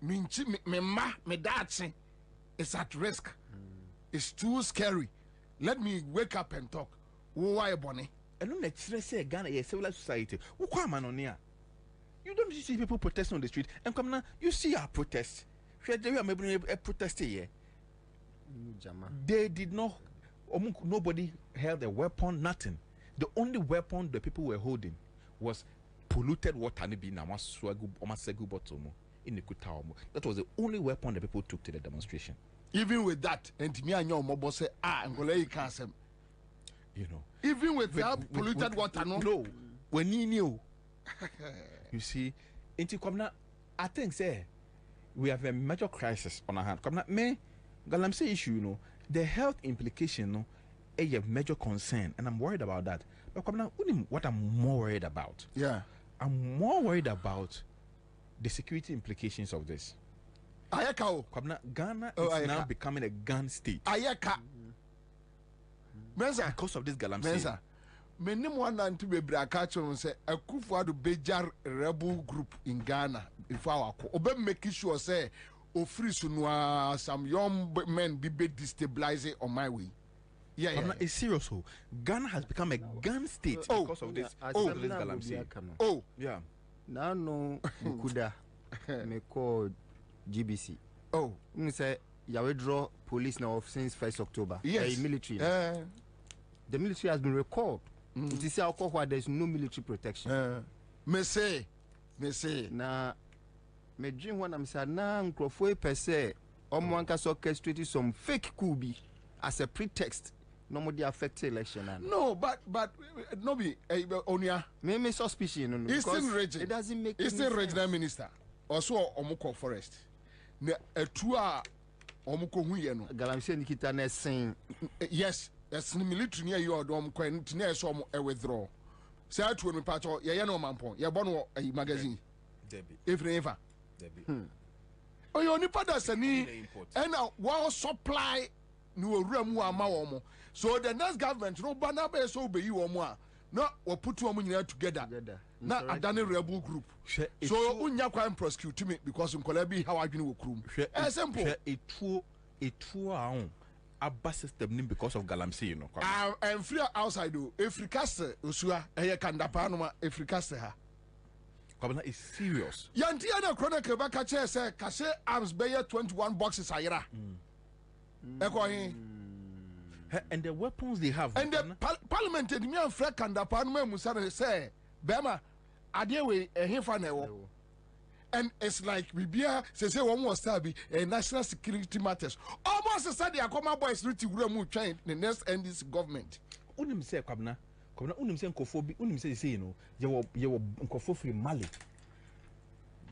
Me ma me dachi is at risk. It's too scary. Let me wake up and talk. Why bonny? and on the say Ghana is civil society. You don't see people protesting on the street, and come now, you see our protests. Maybe a protest here. They did not, nobody held a weapon, nothing. The only weapon the people were holding was polluted water. That was the only weapon the people took to the demonstration. Even with that, and me and your mobile say, you can't say. You know, even with that polluted water, no, when you knew, you see, I think, say, we have a major crisis on our hand. Come me, Galamsey issue, you know, the health implication, no, a major concern, and I'm worried about that. But come now, what I'm more worried about, I'm more worried about the security implications of this. Ayaka, Ghana is now becoming a gun state. Ayaka, Mensa, because of this Galamsey. Mensa, many one and to be brakacho say a Kufuadu Bejar rebel group in Ghana. If our Obe make sure say, o free sunwa some young men be destabilizing on my way. Yeah. It's serious. Ghana has become a gun state because of this. This Galamsey. Yeah. Now no Kuda me call GBC. You say you withdraw police now since 1st October. Yes. Military. The military has been recalled. It is alcohol where there's no military protection. Me say. Na me dream when I'm saying na nkrofo per se omo so orchestrated some fake coup bi as a pretext no more the affect election. No, but no be onia. Me suspicion no. Eastern region. It doesn't make Eastern regional minister also omukọ forest. Na etu a omukọ hu ye no. Galamsey Nikita na sen. Yes, as military near you odom ko ntina so om withdraw. Say atu no patcho ye no mampon. Ye bono a magazine. Debbie. Ever. Debbie. Oh, you only put us and now supply no room ama womo. So the next government no banner be so be you omo. No, or put two women together. Now I done a rebel group. So unya kwa prosecute me because in Kolabi how I been work room. Simple. A true Abba system because of Galamsey, you know. I'm free outside do. Africaster usua eye kandapa no ma Africaster ha. Kabana is serious. Yantiana Chronicle back at say Kase arms bear 21 boxes ayera. And the weapons they have. And the parliament did me and Fred Kandapa no Musa say Bema adewe hefa newo. And it's like we be say one more star be national security matters. Almost said the Akoma boys really will trying the next end this government. Unim say Kabna unim say nkofo unim say you know you nkofo free Mali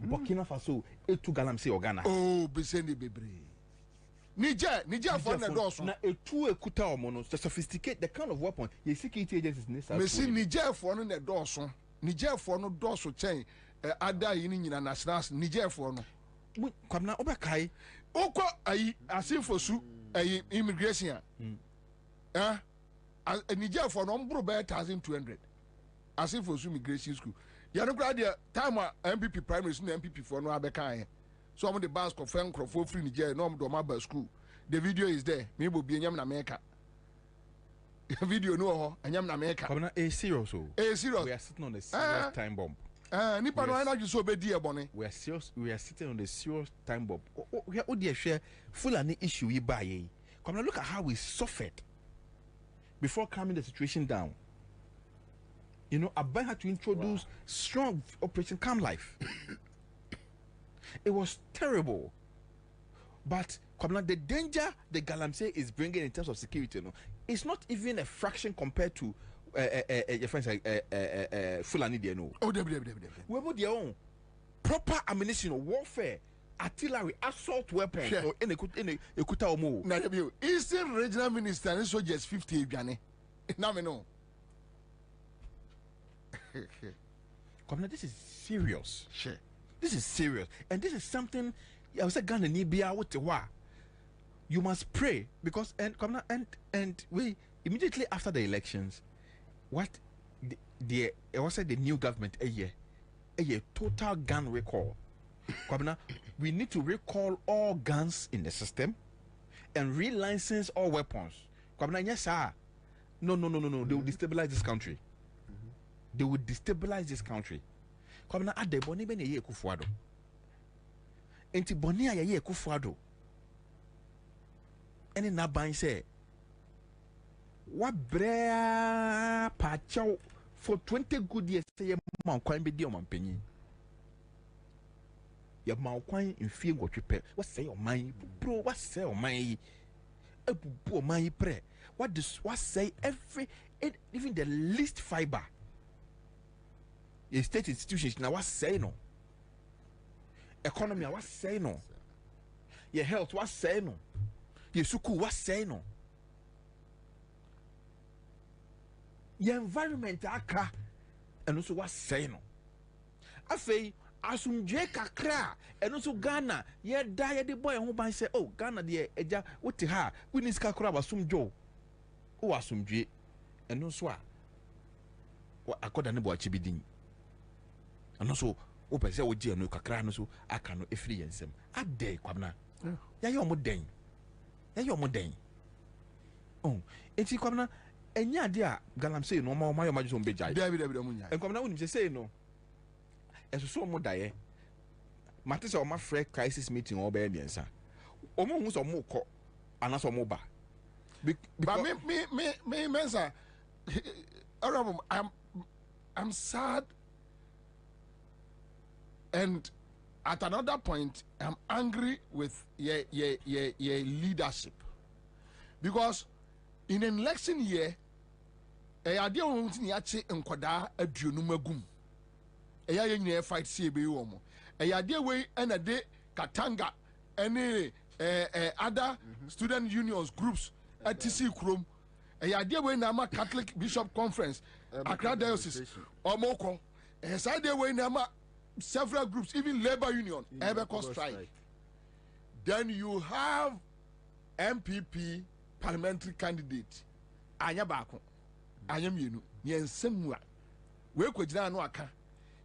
Burkina Faso etu Galamsey Ghana be send bebre Niger for the doors na etu ekuta omo no sophisticate the kind of weapon your security agencies necessary me see Niger for no the doors Niger for no doors chain ada yi nyina national Niger for no Kabna obakai okọ ayi asinfosu ayi immigration Niger for number by 1,200 as if for immigration school. You know, the time MPP primary school MPP for no Abekai. Some of the bars confirm for free Niger, no Domaba school. The video is there. Maybe be in America. Video no, and Yam America. A serious. A serious. We are sitting on a serious time bomb. Nipa no na just obey dear Bonnie. We are serious. We are sitting on the serious time bomb. We are all share full an issue we buy. Come now, look at how we suffered before calming the situation down. You know, Abai had to introduce strong Operation Calm Life. It was terrible. But the danger the Galamsey is bringing in terms of security, it's not even a fraction compared to your friends like Fulani. No. Oh, we have their own proper ammunition, warfare, artillery, assault weapons. Or in Ekuta Omo. Now, Eastern Regional Minister and soldiers 50 Gane. Now we know. This is serious. Sure. This is serious. And this is something I was saying Ghana Nibia what you must pray because and we immediately after the elections, what the new government a year total gun recall. Kwabena, we need to recall all guns in the system and relicense all weapons. Kwabena, yes, sir. No. They will destabilize this country. They will destabilize this country. Kwabena, at the boni ben ye kufuado. Enti boni a ye kufuado. Any na ban say, what brea pachow for 20 good years say man kwan be di o man penyi. Ya man kwan in fie go twipe. What say your man bro? What say your man? Ebubu man pre. What say even the least fiber. Your state institutions now what say no. Economy what say no. Your health what say no. Your suku what say no. Your environment aka and also what say no. Afei asumdwe kakra and also Ghana ye die the boy who ban say oh Ghana the eja what ha we need kakra asumdwo o asumdwe and also akoda ne bo achibidin and also o pese o je no kakra no so aka no efiri yensem ade kwabna ya ye omoden oh enti kwabna enya ade a galamsey no ma yo majo so mbejai David munya en kwabna wonim say no eso mo daye mate se o ma free crisis meeting o be biensa o mo hu so mo ko anaso mo ba but me mensa I'm sad, and at another point I'm angry with your leadership, because in an election year idea won tin ya che enkoda aduonu magum eya ye nyina fight CB wo mo idea we na de Katanga any other student unions groups at TC Krom idea we na ma Catholic Bishop Conference Accra Diocese omoko idea we na ma several groups, even labor union ever cause strike. Then you have MPP parliamentary candidate anya bako anya mienu yensemwa we kwagina no aka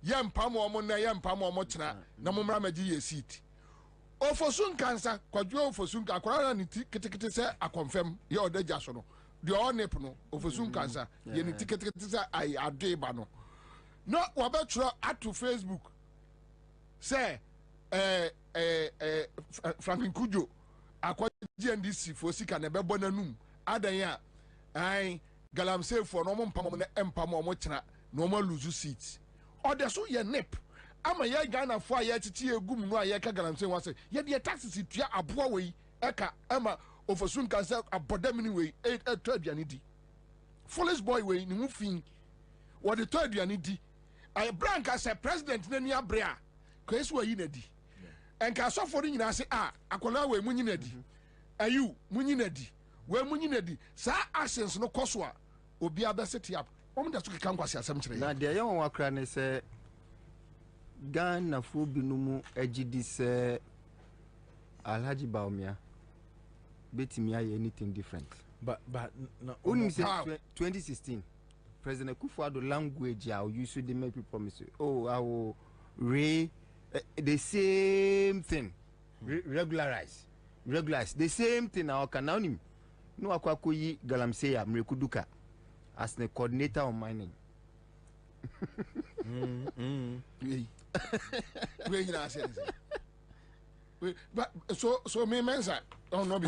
yempam omo na yempam omo kina na momra magi ye seat ofosun kansa kwadwo ofosun ka akwara na tikete se akonfem ye odaja so no de onep no ofosun kansa ye ni tikete se ai adeba no no wabetro ato Facebook say Franklin Kujo akwa GNDC for sika na bebo nanum adan ya ai galamsey for no mo mpam na empam mo kina no mo lose seats or so ye nip ama ye Ghana for ye titi egum no aye ka galamsey wa say ye de taxes tua aboa we eka ama ofosun kan say abodamini we to aduane di foolish boy we ni mu fin what the to aduane di ay brank as a president na ni abrea kwesi wa yi na di enka sofo ni nyina say akola we munyi na di ayu munyi na di we munyi na di sa actions no koso a obi abeseti up da so keka nkwasi asem kire na de ye won wakra ne say Ghana fo binumu agidi say Alhaji Baumia betimi aye anything different but no only say 2016 President Kufuor language how you should make people promise oh I will the same thing regularize the same thing now can now no akwakoyi galamsey ya mrekuduka as the coordinator on mining we na sense but so me mensa don't know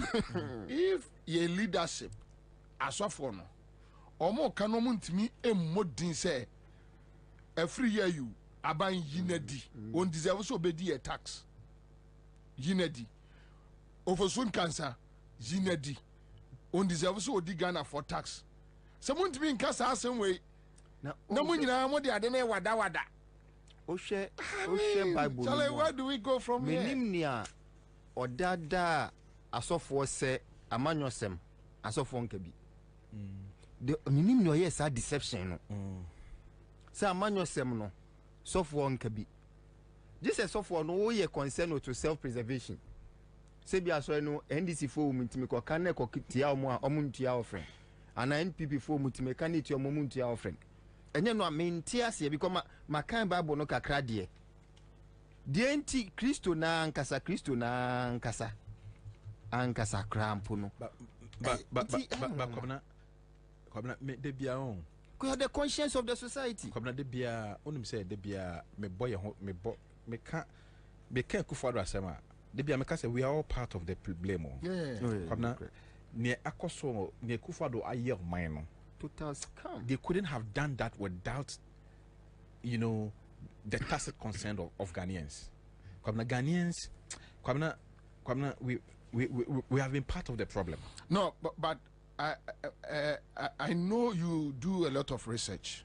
if your leadership asofo no omo kanu muntimi emmodin say every year you aban yinadi on deserve so obedi a tax yinadi ofosun cancer yinadi on deserve so odi Ghana for tax someone in casa asem we na munyina mo de ade na wada o share Bible Charlie, where do we go from here menimnia odada asofo se amanyosem asofo nkabi the menimnia yes a deception no say amanyosem no sofo nkabi this sofo no wo ye concern to self preservation say bi aso no NDC fo mintimi ko kan ko tia omo a omo ntia ofren and NPP for mutimekani your moment to your friend. And you know, I mean, tears here because my kind Bible no kakra dear. Dear Christo na nkasa ankasa krampo but Kobna me de bia on. Ko the conscience of the society. Kobna de bia onim say de bia me boy me ka Kufuor asema. De bia me ka say we are all part of the blame. Yeah. Kobna ne akoso ne Kufuor aye man no. Total scam. They couldn't have done that without, you know, the tacit consent of Ghanaians. Ghanaians, we have been part of the problem. No, but I know you do a lot of research,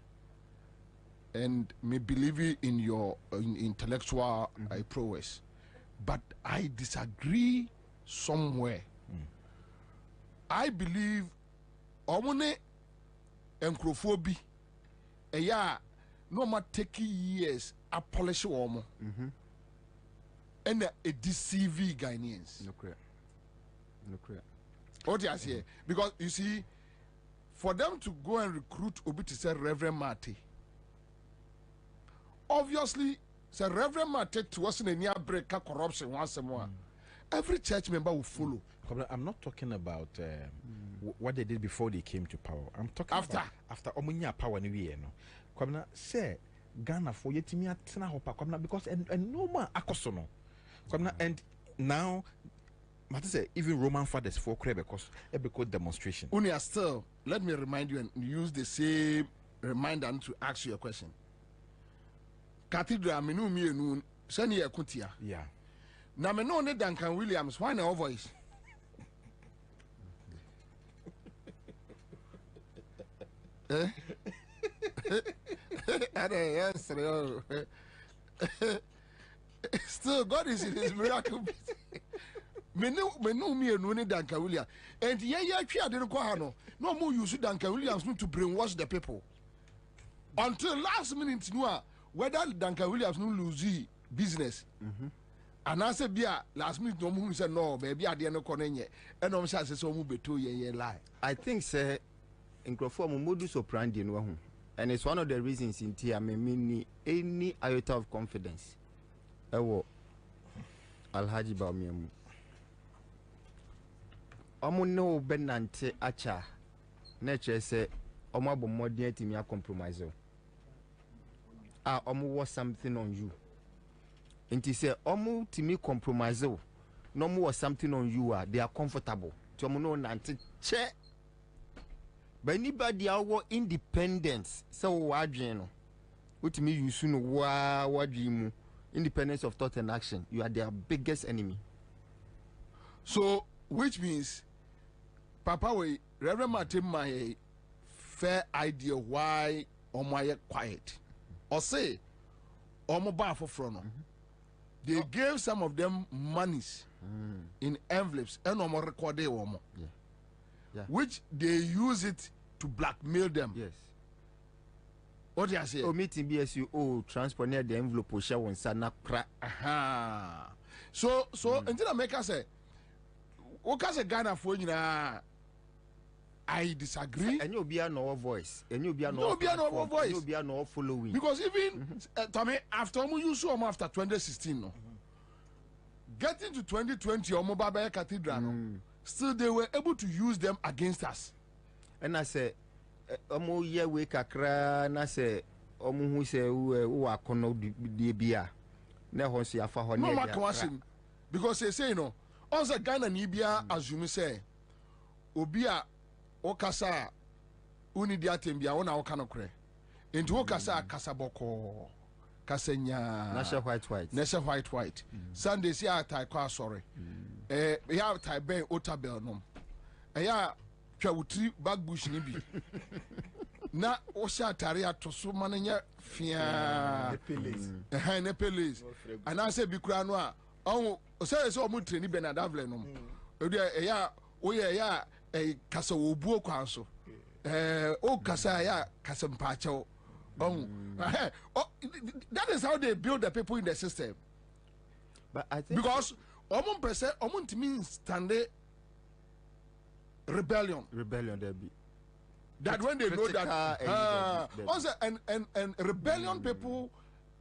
and me believe in your intellectual prowess, but I disagree somewhere. I believe omune encrophobia no ma take years a polish woman and a deceive Ghanaians. No correct. What you say? Because you see, for them to go and recruit Obi to say Reverend Marty, obviously, say Reverend Marty to us in a near break corruption once more. Every church member will follow. I'm not talking about what they did before they came to power. I'm talking after Omunya power ni we no. Kwabna say Ghana for yetimi atena hopa kwabna because and no man akoso no. And now Mati say even Roman fathers for because demonstration. Unia still, let me remind you and use the same reminder to ask you a question. Cathedral menu mi enu seni ekutia. Yeah. Na me no ne Duncan Williams, why no voice? Still, God is in his miracle. Me no me and Duncan Williams. And yeah, I didn't go no more use Duncan Williams to brainwash the people. Until last minute, whether Duncan Williams no lose business. And I said, yeah, last minute, no one said no, baby, I didn't know. And I'm saying, so move to ye lie. I think, sir, in Crawford, modus operandi, and it's one of the reasons in Tia me any iota of confidence. Ewo Alhaji Baumiamu. Omo no benante acha. Nature say, Omo bo modern to me a compromise. Omo was something on you. And he say, Omo to me compromise. No more something on you they are comfortable. To omo no nante che. But anybody our independence so wadjeno. What me you soon wadjimu. Independence of thought and action. You are their biggest enemy. So, which means, Papa, we Reverend Martin my fair idea why my quiet. Or say, bar for front. They gave some of them monies in envelopes and recorded which they use it to blackmail them. Yes. What do you say? Oh, meeting BSU, oh, transport near the envelope, or show and sana crack. Aha. So, until I make us say, what can say Ghana for you now? I disagree. And you'll be no voice. And you'll be no voice. You'll be no following. Because even, Tommy, after you saw him after 2016, no. Getting to 2020, or Mobile Cathedral, still they were able to use them against us. And I say, omo ye we kakra na se omo hu se wo akono de bia na ho se afa ho ne ya because they say no on say Ghana ni bia assume say obi a okasa uni dia tembia wona wo kana kure enti wo kasa kasa boko kasenya na white Sunday see atai kwa sorry ya atai ben otabel no ya twawutri bag bush ni bi na o sha tare atoso mananya fia ne police ana se bi kura no a o say o mu treni benadavle no ya o ya kasa obuo kwan so o kasa ya kasa mpacho that is how they build the people in the system. But I think because omun ntimi stand rebellion there be that when they know that also and rebellion people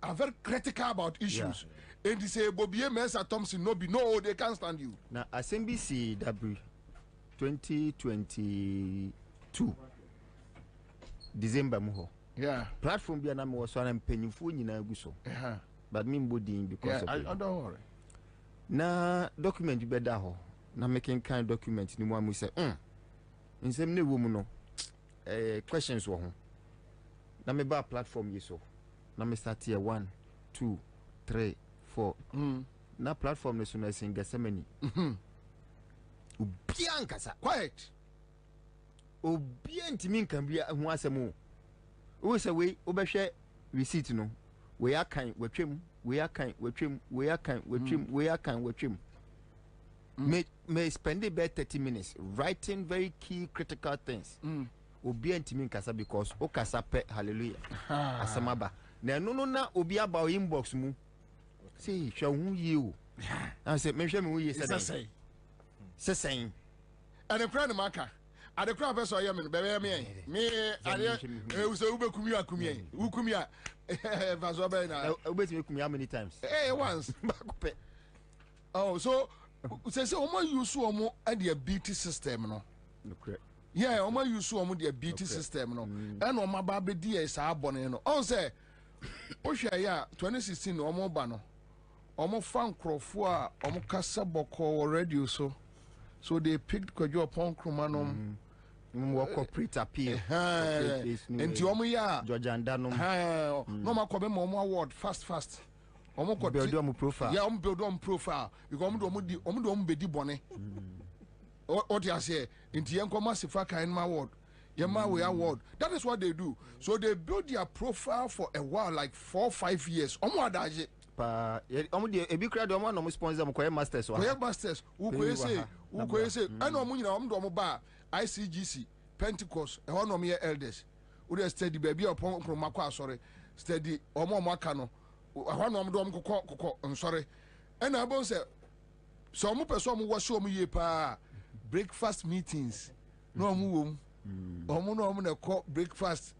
are very critical about issues. And they say Bobby Mesa Thompson no, they can't stand you. Now SMBC W 2022 December muho. Yeah. Platform be na me was one pennyful nyina gu so. But me mbodin because of I don't worry. Na document be da ho. Na making kind document ni mo amu say nsem ne wo mu no questions wo ho. Na me ba platform yi so. Na me start here 1 2 3 4 na platform ne so na singa semani ubia nkasa quiet obia ntimi nkan bia ho asemo wo se we obehwe receipt no we akan watwem we akan watwem we akan watwem we akan watwem may spend about 30 minutes writing very key critical things obia ntimi nkasa because o kasa pe hallelujah asamaba na no na obi aba inbox mu see hwe hu yi o I say me hwe me hu yi say and a friend maka at the crowd person ya me ade e so ube kumi akumi ukumi a vazo be na obet me kumi how many times once oh so say omo use omo at the beauty system no yeah omo use omo the beauty system no and omo ba be di e sa abone no on say o hwe ya 2016 omo ba no omo fan krofo a omo kasa boko radio so they picked Kojo upon Krumanum corporate appeal and omo ya George Andanum no ma kobe mo award fast omo ko build on profile yeah omo build on profile because omo be di bone o ti ase nti yen ko masifa kan ma award Yema we award. That is what they do. So they build their profile for a while, like 4 or 5 years. Omo adaje. Pa omo de ebi kra de omo no mo sponsor mo koye masters wa. Koye masters. Who koye say? And omo nyina omo do omo ba ICGC, Pentecost, e ho no me elders. We dey study baby upon kroma kwa sorry. Study omo aka no. Ho no omo do omo kokko sorry. And abo say so omo person omo wo show omo ye pa breakfast meetings. No omo wo omo no omo na call breakfast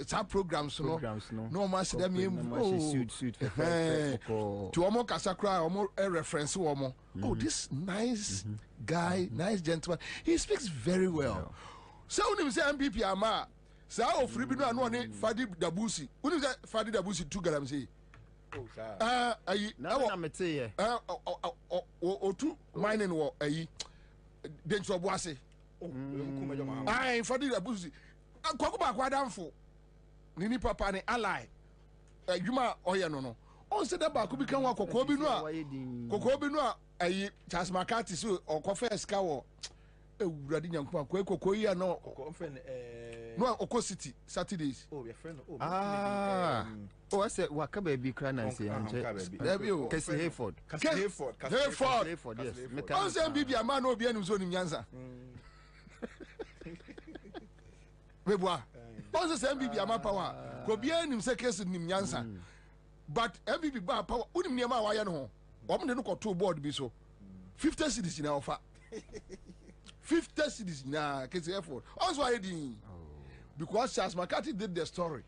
some programs no omo see them suit to omo kasakra omo reference omo oh this nice guy nice gentleman he speaks very well so unim say MPP ama sa ofri bi no ano ne Fadi Dabusi unim say Fadi Dabusi 2 galam say ayi na mete ye otu mining wo ayi denso boase ai Fadi Dabusi kwaku ba kwa danfo ni papa ne ally adwuma oye no on se da ba ko bi kan wa kokko bi no a ayi Charles McCarthy so okofa eska wo ewurade nyankopon kokko yi no no okko city Saturdays your friend I said waka ba bi kra na nse anje Kasi Hayford yes on se bibi ama no obi anu so nim nyansa Webwa. Also say MPP ama power. Ko bia nim say case nim nyansa. But MPP ba power. Unim niam a wa ya no ho. Omo de no ko to board bi so. 50 cedis na offer. 50 cedis na case effort. Also why din. Because Charles McCarthy did the story.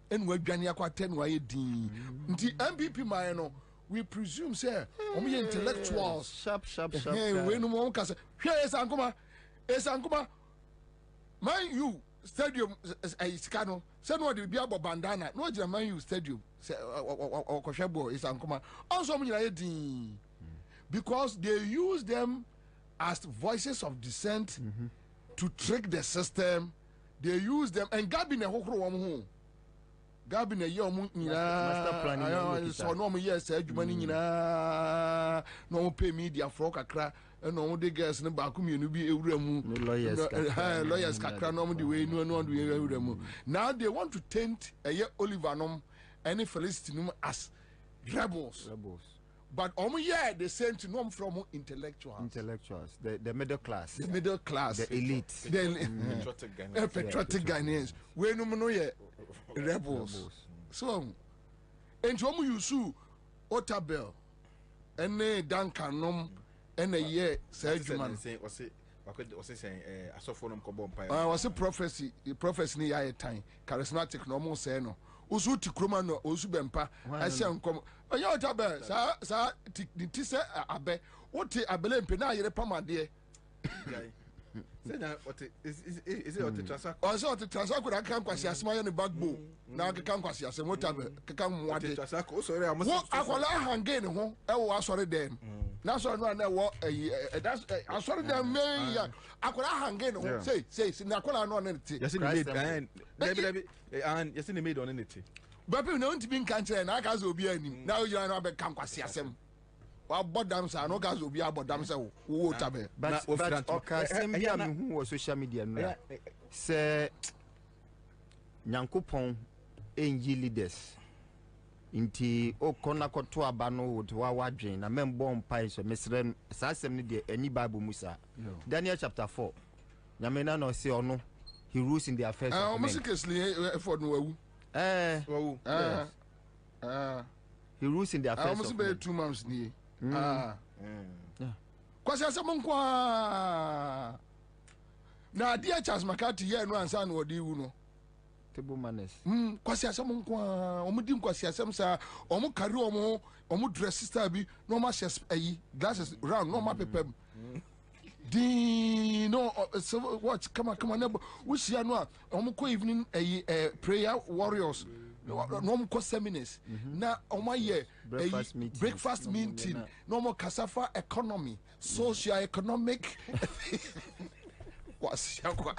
And we dwane akwa 10 why din. Nti MPP man no we presume say omo intellectuals sharp we no mo ka say hwe esankoma Man you stadium iskano say no dey bia bandana no jira Man you stadium say okohwebo isankoma also mo nyina yedin because they use them as voices of dissent to trick the system. They use them and Gabi na hokro wo ho Gabi na ye omo master planning so no mo yes adwuma ni nyina no mo pay media for kakra no de girls ne ba ku mienu bi ewura mu lawyers kakra no de we no de ewura mu now they want to taint Oliver nom any Felicity nom as rebels but the same to know from intellectuals the middle class the elite the patriotic Ghanaians we no ye rebels so and omo yusu Otabel ene Duncan nom ene ye say adwuma was saying I saw for them cobom pie. I was a prophecy ni ya time charismatic no mo say no. Usu ti kroma no osu bempa ase nkom. Onya otabe sa ti se abe. Wote abele mpe na yere pamade. Say na what is it what the transact? Also the transact could kan kwasi asema ye ne backbone. Na kan kwasi asema wotabe kan muade. Transact o sorry am. Wo akwala hange ne ho e wo asore dem. Na so no na wo that's asore dem me ya akwala hange ne ho say na akwala no na ti. Yes in the made and yes in the made on it. Baby no ntimi nka nkyere na aka zo obi anim. Na o yira no be kan kwasi asem. Wa bodam sa no gas obi abodam sa wo tabe but okay sembia me hu wo social media no say nyankopon enji leaders inti o kona koto aba no wo wa wadwen na membo mpai so mesre sa asem ne de ani bible musa Daniel chapter 4 nyamena no say ono he rules in the affairs of men effort no wawu he rules in the affairs of men 2 months ni kwasi asem nkwa na dia Charles Makati ye no ansa no odi wu no table manners kwasi asem nkwa omudi kwasi asem sa omu carry omu dress sister bi no ma chest ayi glasses round no ma pepem di no so what come on we see no omu ko evening ayi prayer warriors no more seminars na omaye breakfast meeting no more cassava economy socio-economic kwasiakwa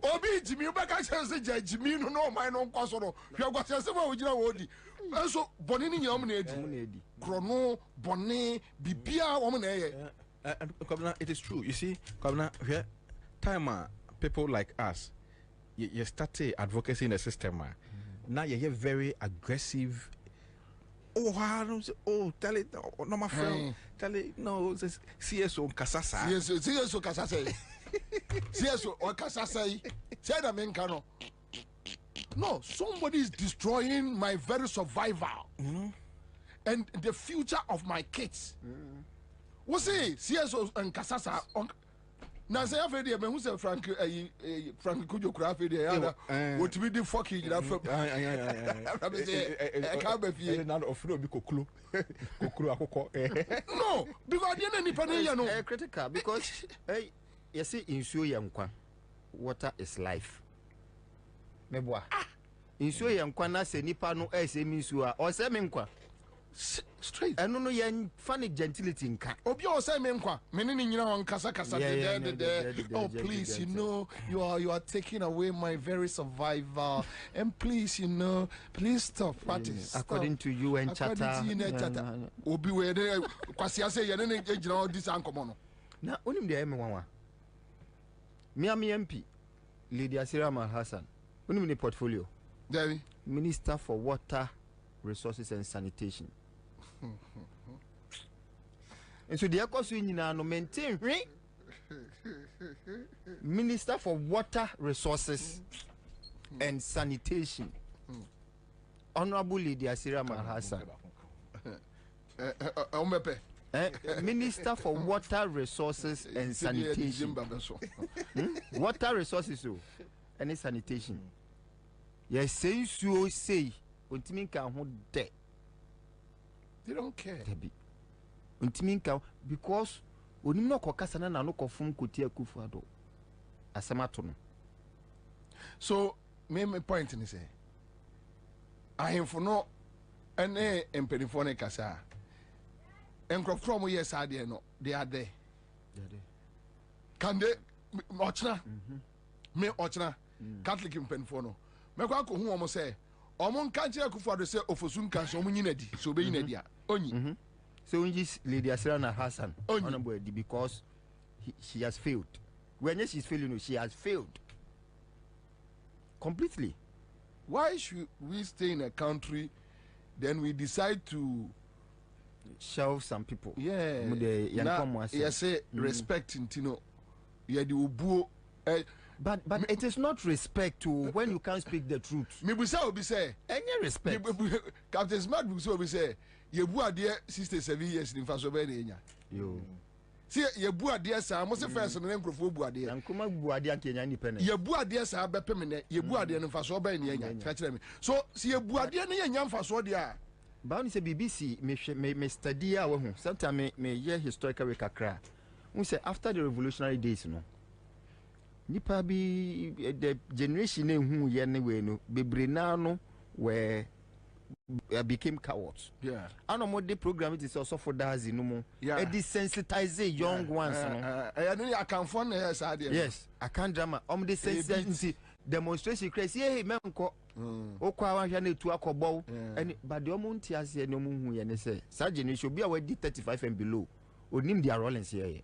obi jimi ubeka chance jimi no my no kwaso no hwe kwasiase ma ogira wodi enso boni ni nyam na edi krono boni bibia wo na eye it is true you see here time people like us you start advocacy in the system now you're very aggressive. Tell it, no, my friend. Tell it, no, CSO Kasasa. CSO Kasasa. CSO or Kasasa. Say the main cano. No, somebody is destroying my very survival and the future of my kids. What's it? CSO and Kasasa. Na say afedi me hu say Frank Kujo kura afedi ya what we dey fuck you that from I can't be fie na ofuro bi koklo akoko no because the any pani ya no critical because you see insuo ya nkwa water is life meboa insuo ya nkwa na se nipa no se mi nsuo a o se me nkwa straight eno no yen funny gentility nka obi o say me nkwa me ni nyina won kasa oh please you know you are taking away my very survival and please please stop practice according to UN charter obi we dey kwasi ase ye ne gina all this ankomo no na onim dey me wanwa Miami MP Lady Asira Hassan onim ni portfolio David Minister for Water Resources and Sanitation. And so the Ecosu nyina no maintain Minister for Water Resources and Sanitation. Honorable Lady Asira Hassan. Minister for Water Resources and Sanitation. Water Resources and Sanitation. Yes, say Untiminka ho de. They don't care. Untiminka because onim no kokasa na no kofum kotia kufuado. Asemato no. So me point ni say ahemfo no ene empenifo ne kasa. Enkrofro mo yes ade no they are there. Can they ochna? Me ochna Catholic empenifo no. Me kwa ko hu omo say Omon can't kufuado say ofosun kan so munyina di so be yina dia onyi so unji Lady Asira Hassan honorable because she has failed when she's failing she has failed completely. Why should we stay in a country then we decide to shelve some people? Respect intino yeah the ubuo But it is not respect to when you can't speak the truth. Me busa obi say any respect. Captain Smart busa obi say ye bu ade 67 years in faso be na enya. Yo. See, you bu adeɛ saa mo se first no nkrofo bu adeɛ na nkoma bu adeɛ akenya ni pɛ ne ye bu adeɛ saa bɛpɛ me ne ye bu adeɛ no fa so ɔbɛn ne nya kyerɛ me so si ye bu adeɛ no ye nya mfa so deɛ a ba ni sɛ BBC me study a wahu sometimes me ye historical kakra un say after the revolutionary days no nipa bi the generation hu ye ne we no bebre na no were became cowards. Yeah. And more the program it is also for dazi no more. Yeah. A desensitize young ones. I can fund yes, yes. I can't drama. Desensitize demonstration crazy. Hey, man, ko. Okwa wan hwane tu akobo. And but the omunti ase no mu hu ye ne say. Surgeon should be away 35 and below. Onim dia rollings here.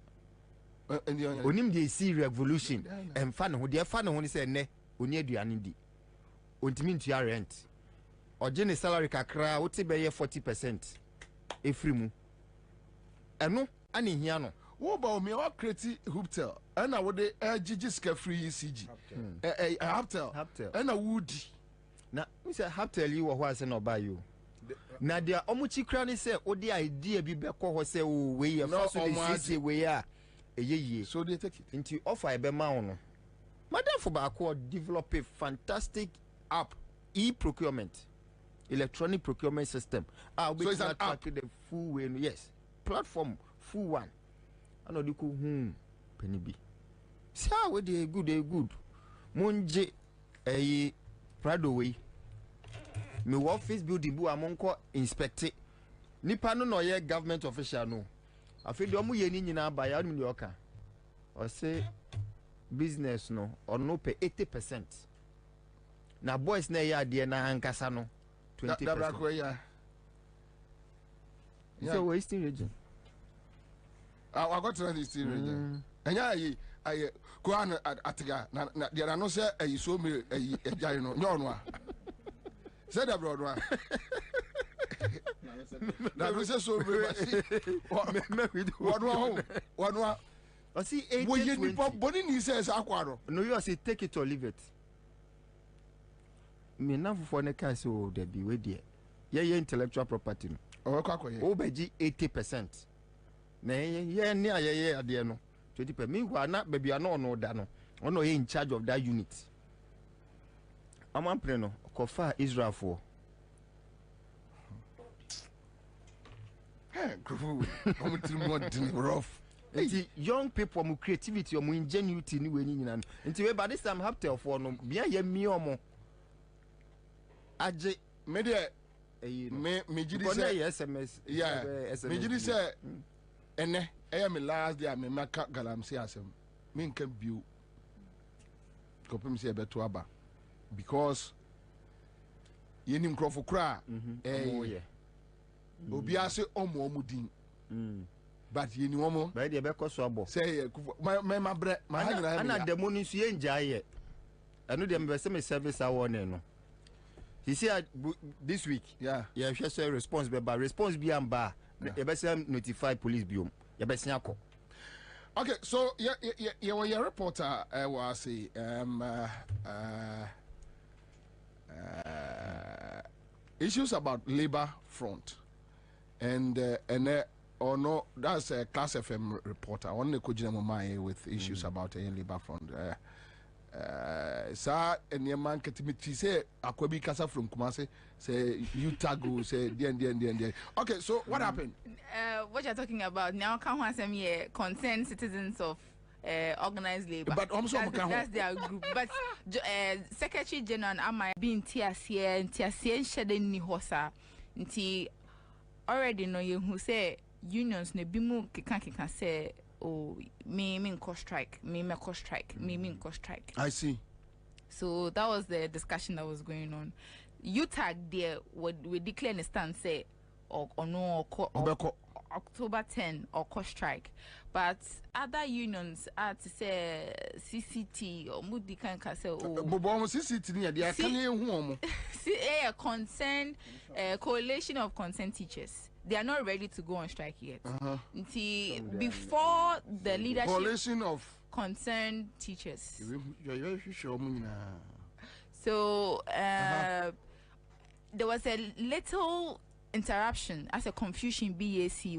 Onim dia see revolution. And fan ho dia fan ho ne say ne. Oni aduane di. Ontimi ntua rent. Or Jenny salary kakra, what be 40% efri mu. Eno, ani hia no. Wo ba me wa create hotel. And I would GG ska free ECG. Hotel. And I would. Na, we say hotel you or say no buy you. Na dia omuchi kra ni say odi idea bi be ko ho say o we e fa so dey say we a ye. So they take it. Into offer e be ma no. Madam for ba ko develop a fantastic app e-procurement. Electronic procurement system. So it's an app. The full way. Yes, platform full one. I know the cool penny be. See how they good. Munje a Prado way. Me office building bu among inspect it. Nipa no ye government official no. I feel the ye ni nyina buy out in Yoka. Or say business no or no pay 80%. Na boys na ya de na ankasa no. 20%. So we're Eastern region. I got to the Eastern region. And I go on at na there are no say you so me a jino no said abroad one. That was so one. I see 80 body he says aquaro. No, you say take it or leave it. Me na for ne can so there be we there. Ye intellectual property no. Oh beji 80%. Na ye ni aye ade no 20%. Meanwhile na baby no da no. Ono ye in charge of that unit. Am pray no kofa Israel for. Hey, rough. Young people mu creativity or mu ingenuity ni we ni nyina. Nti we by this time have tell for no bia ye mi omo. Aje me de me jidi say SMS yeah me jidi say ene me last day me maka galamsey asem me nka bio kopem say beto aba because yenim krofo kra obi ase omo din but yeni omo ba de be koso abo say me mabre ma ha nyina ana demo ni su ye njaye eno de me say me service award no. He said this week, yeah, she said response, but response be amba. You better notify police biom. You better nyako. Okay, so your reporter was issues about labor front, and or no, that's a Class FM reporter. I want to go with issues about labor front. Sa enyeman ketimiti say akwabi kasa from Kumasi say you tago say the. Okay, so what happened? What you're talking about now can one some concerned citizens of organized labor. But that's their group. But Secretary General Amaya being TSC shedding ni hosa nti already know you who say unions ne bimu can say oh me cost strike me cost strike me cost strike. I see. So that was the discussion that was going on. UTAG there we declare a stance say or no October 10 or cost strike, but other unions are to say CCT or Moody can say oh CCT near the home. See a concerned coalition of concerned teachers. They are not ready to go on strike yet. Until before the leadership coalition of concerned teachers. So there was a little interruption as a confusion BAC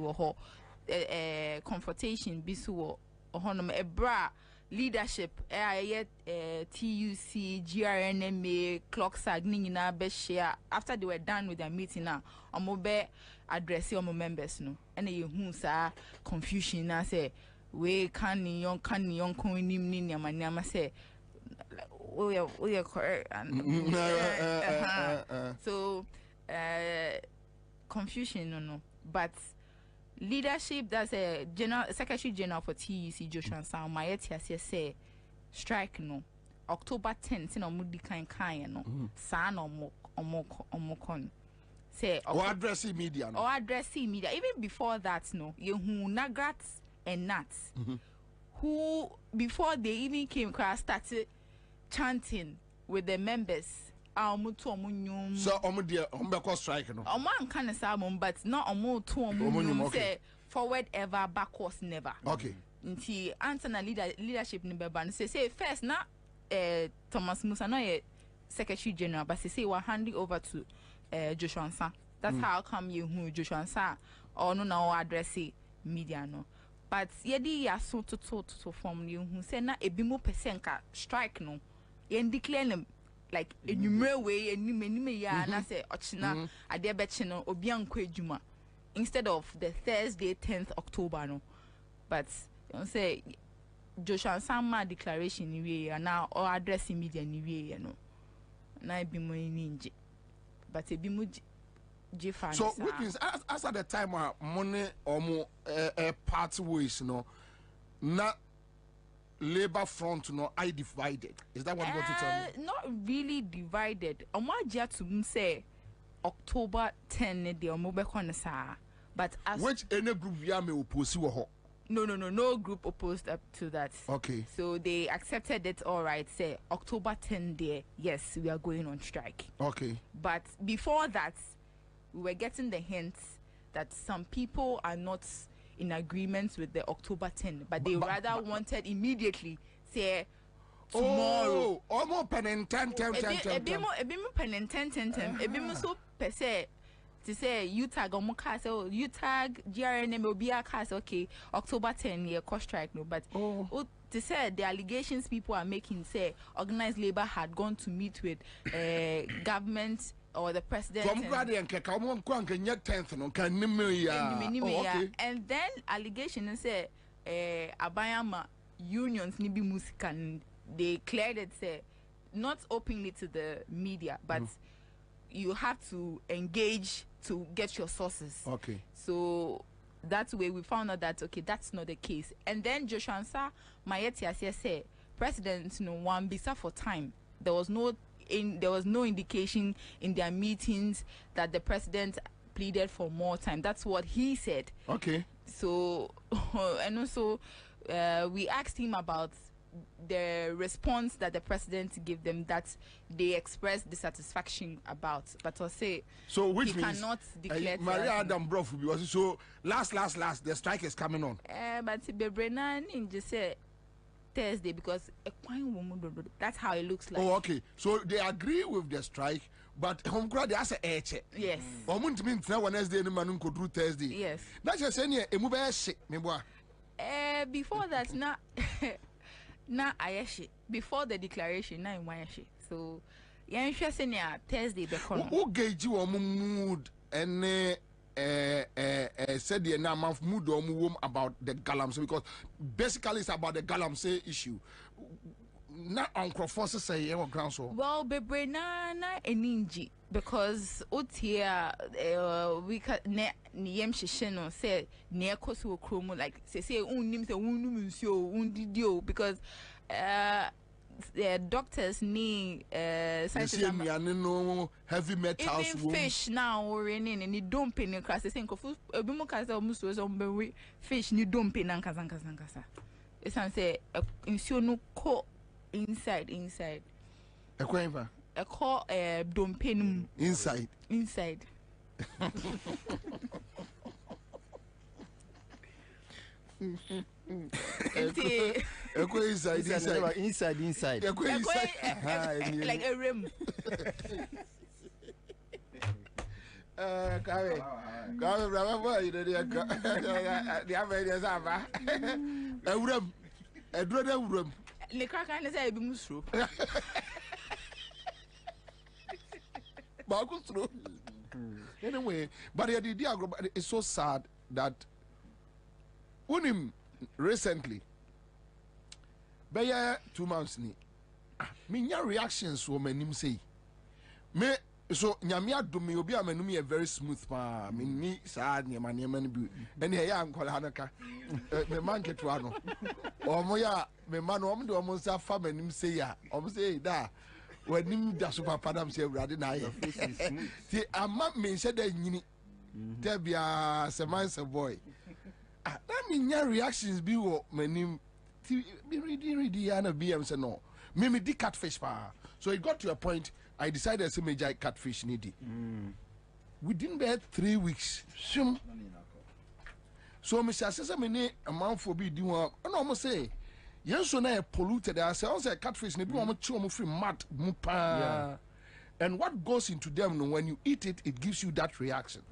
confrontation bisu ohonom ebra leadership TUC GRNMA clock sag ni nyina be share after they were done with their meeting now omo be address your members no and you hu sa confusion na say we can yon konim ni nyama say we are correct and so confusion no but leadership, that's a secretary general for TUC Joshua Sam Mayeti say strike no October 10th in omudi kan no sa no omokon say or addressing media no or addressing media even before that no you who nagrats and nats who before they even came across started chanting with the members so omo strike no omo kan say but not omo to omo say forward ever backwards never okay nti answer na leadership ni beba no say first na Thomas Musa no secretary general but say we handing over to Joshua Nsa. That's how come you who Joshua Nsa or no now address media no but yedi ya so to form you who say na ebimo percent strike no ye declare them like enumerate way enime ya na say ochina ade bechi no obi anko adwuma instead of the Thursday 10th October no but you say Joshua Sama declaration ni we na or address media ni we no na bi mo ni nje but ebi mo je fan so which means as at the time money omo party ways no na Labor front no I divided. Is that what you want to tell me? Not really divided. Omaja to say October 10 the omobe sa but as which any group ya me oppose wo no group opposed up to that. Okay. So they accepted it all right. Say October 10 there. Yes, we are going on strike. Okay. But before that, we were getting the hints that some people are not in agreement with the October 10, but they rather wanted immediately say tomorrow. Oh, almost pen and 10. Ebimo pen and 10. Ebimo so per se to say you tag on so you tag GRNM will be a cast okay October 10 year cost strike no, but to say the allegations people are making say organized labor had gone to meet with government or the president from and 10th no can and then allegation say abayama unions ni bi music they cleared it say not openly to the media but you have to engage to get your sources. Okay. So that way we found out that okay that's not the case and then Joshua Nsa Mayeti say president no one bisa for time there was no indication in their meetings that the president pleaded for more time. That's what he said. Okay. So and also we asked him about the response that the president gave them that they expressed dissatisfaction about, but I say so which he means cannot declare Maria Adam Brof because so last the strike is coming on. But Bebrena just say Thursday because that's how it looks like. Oh, okay. So they agree with the strike, but home crowd they ask a check. Yes. Means now Wednesday no man could do Thursday. Yes. That's just saying a move shit, me boy. Before that na ayashi before the declaration na iwayashi. So yeah, interesting Thursday be kono. Who gauge you mood and said the name mood or about the galamsey because basically it's about the galamsey issue. Not Uncle Forces say ground so. Well, bebre na eninji because utia we can ne niyem shisheno say ne koso kromo like say unnim say unum nsuo undidio because the doctors need scientists no heavy metals even fish now or in and you don't pay no class say nkofu ebimu kasa omuso so mbe fish ni don't pay nan kasa it's say nsuo no ko inside ekwenva a call don't pay inside inside inside like a rim Come, brother, boy, you know, the Americans are a room, a dreaded room. The crack and say, be musro. But through. Anyway, but the idea is so sad that unim recently, by 2 months, me reactions were my say. Me so nyamia do me obi amenum very smooth pa me ni sad ne ma ne bi ene ya ankola hanaka me man ketwa no omo ya me man omo de omo sa fa manim say ya omo say da wanim da so papa dam say urade na ye ti ama me se da nyini te bia se man se boy that me nya reactions bi wo manim ti be ready ya na bi am say no me di catfish pa. So it got to a point I decided to make catfish needy. Within that 3 weeks, so Mr. Sesame a month for be doing almost say, yes, so now polluted. I say, catfish, maybe I'm free mud, mupa. And what goes into them when you eat it, it gives you that reaction.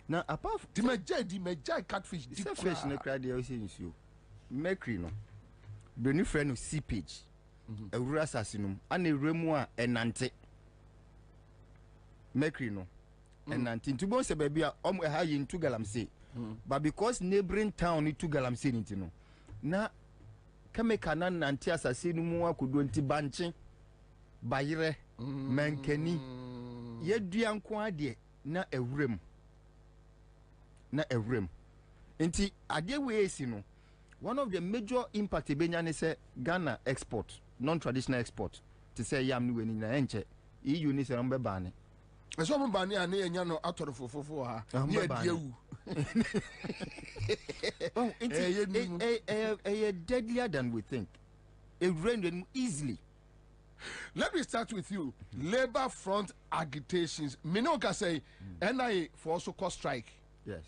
Now, apart from the catfish, the fish in the crowd, they always you mercury, no, the friend of seepage. A assassinum and a remua and nante mercury no and nantin to boss a baby high in two galamsey but because neighboring town need two galamsey into no na kamekanan nanti assassinum could do anti banching bayre mankeni yeduan kwade na ewrem inti ade we esi no one of the major impact ebenya ne say Ghana export non-traditional export to say yam ni weni na enche EU ni se rombe bane eso mo bane ane enya no atoro fofofo ha ni adiewu oh it's deadlier than we think it rained easily. Let me start with you. Labor front agitations minoka say NIA for also cause strike. Yes.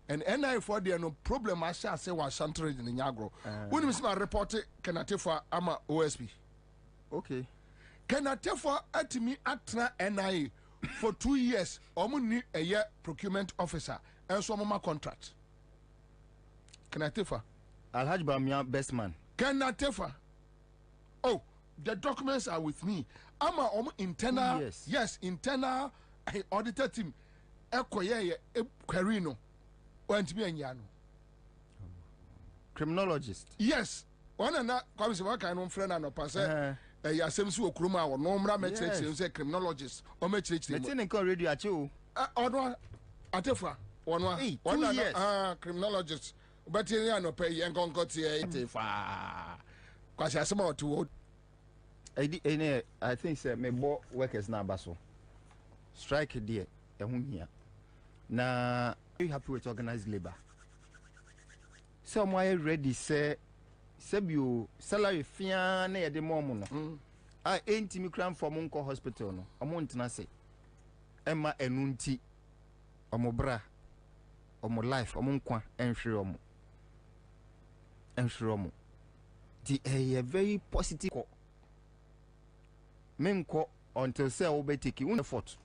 And NI for the no problem I shall say was centered in Nyagro. When Miss my reporter Kenatefa ama OSP. Okay. Kenatefa at me at NI for 2 years. Omuni a year procurement officer and so mama contract. Kenatefa. Alhaji Bamia best man. Kenatefa. Oh, the documents are with me. Ama internal yes, internal auditor team. Ekoye Querino. Criminologist. Yes. One and that comes to work and friend and a passer. Ya seems to Kruma or Nomra metrics say criminologist or metrics. The thing already at you. Or Atefa. 1 year. Criminologist. But you no pay and got here. Because I saw to I think say me bo workers na baso. Strike there. Here. Na you happy with organized labor? Some are ready say you salary fia na yede mo no. I ain't me cram for Munko hospital no. Omo ntina say Emma enunti omo bra omo life omo nkwa enhwe omo. The a very positive menko until say obetiki effort.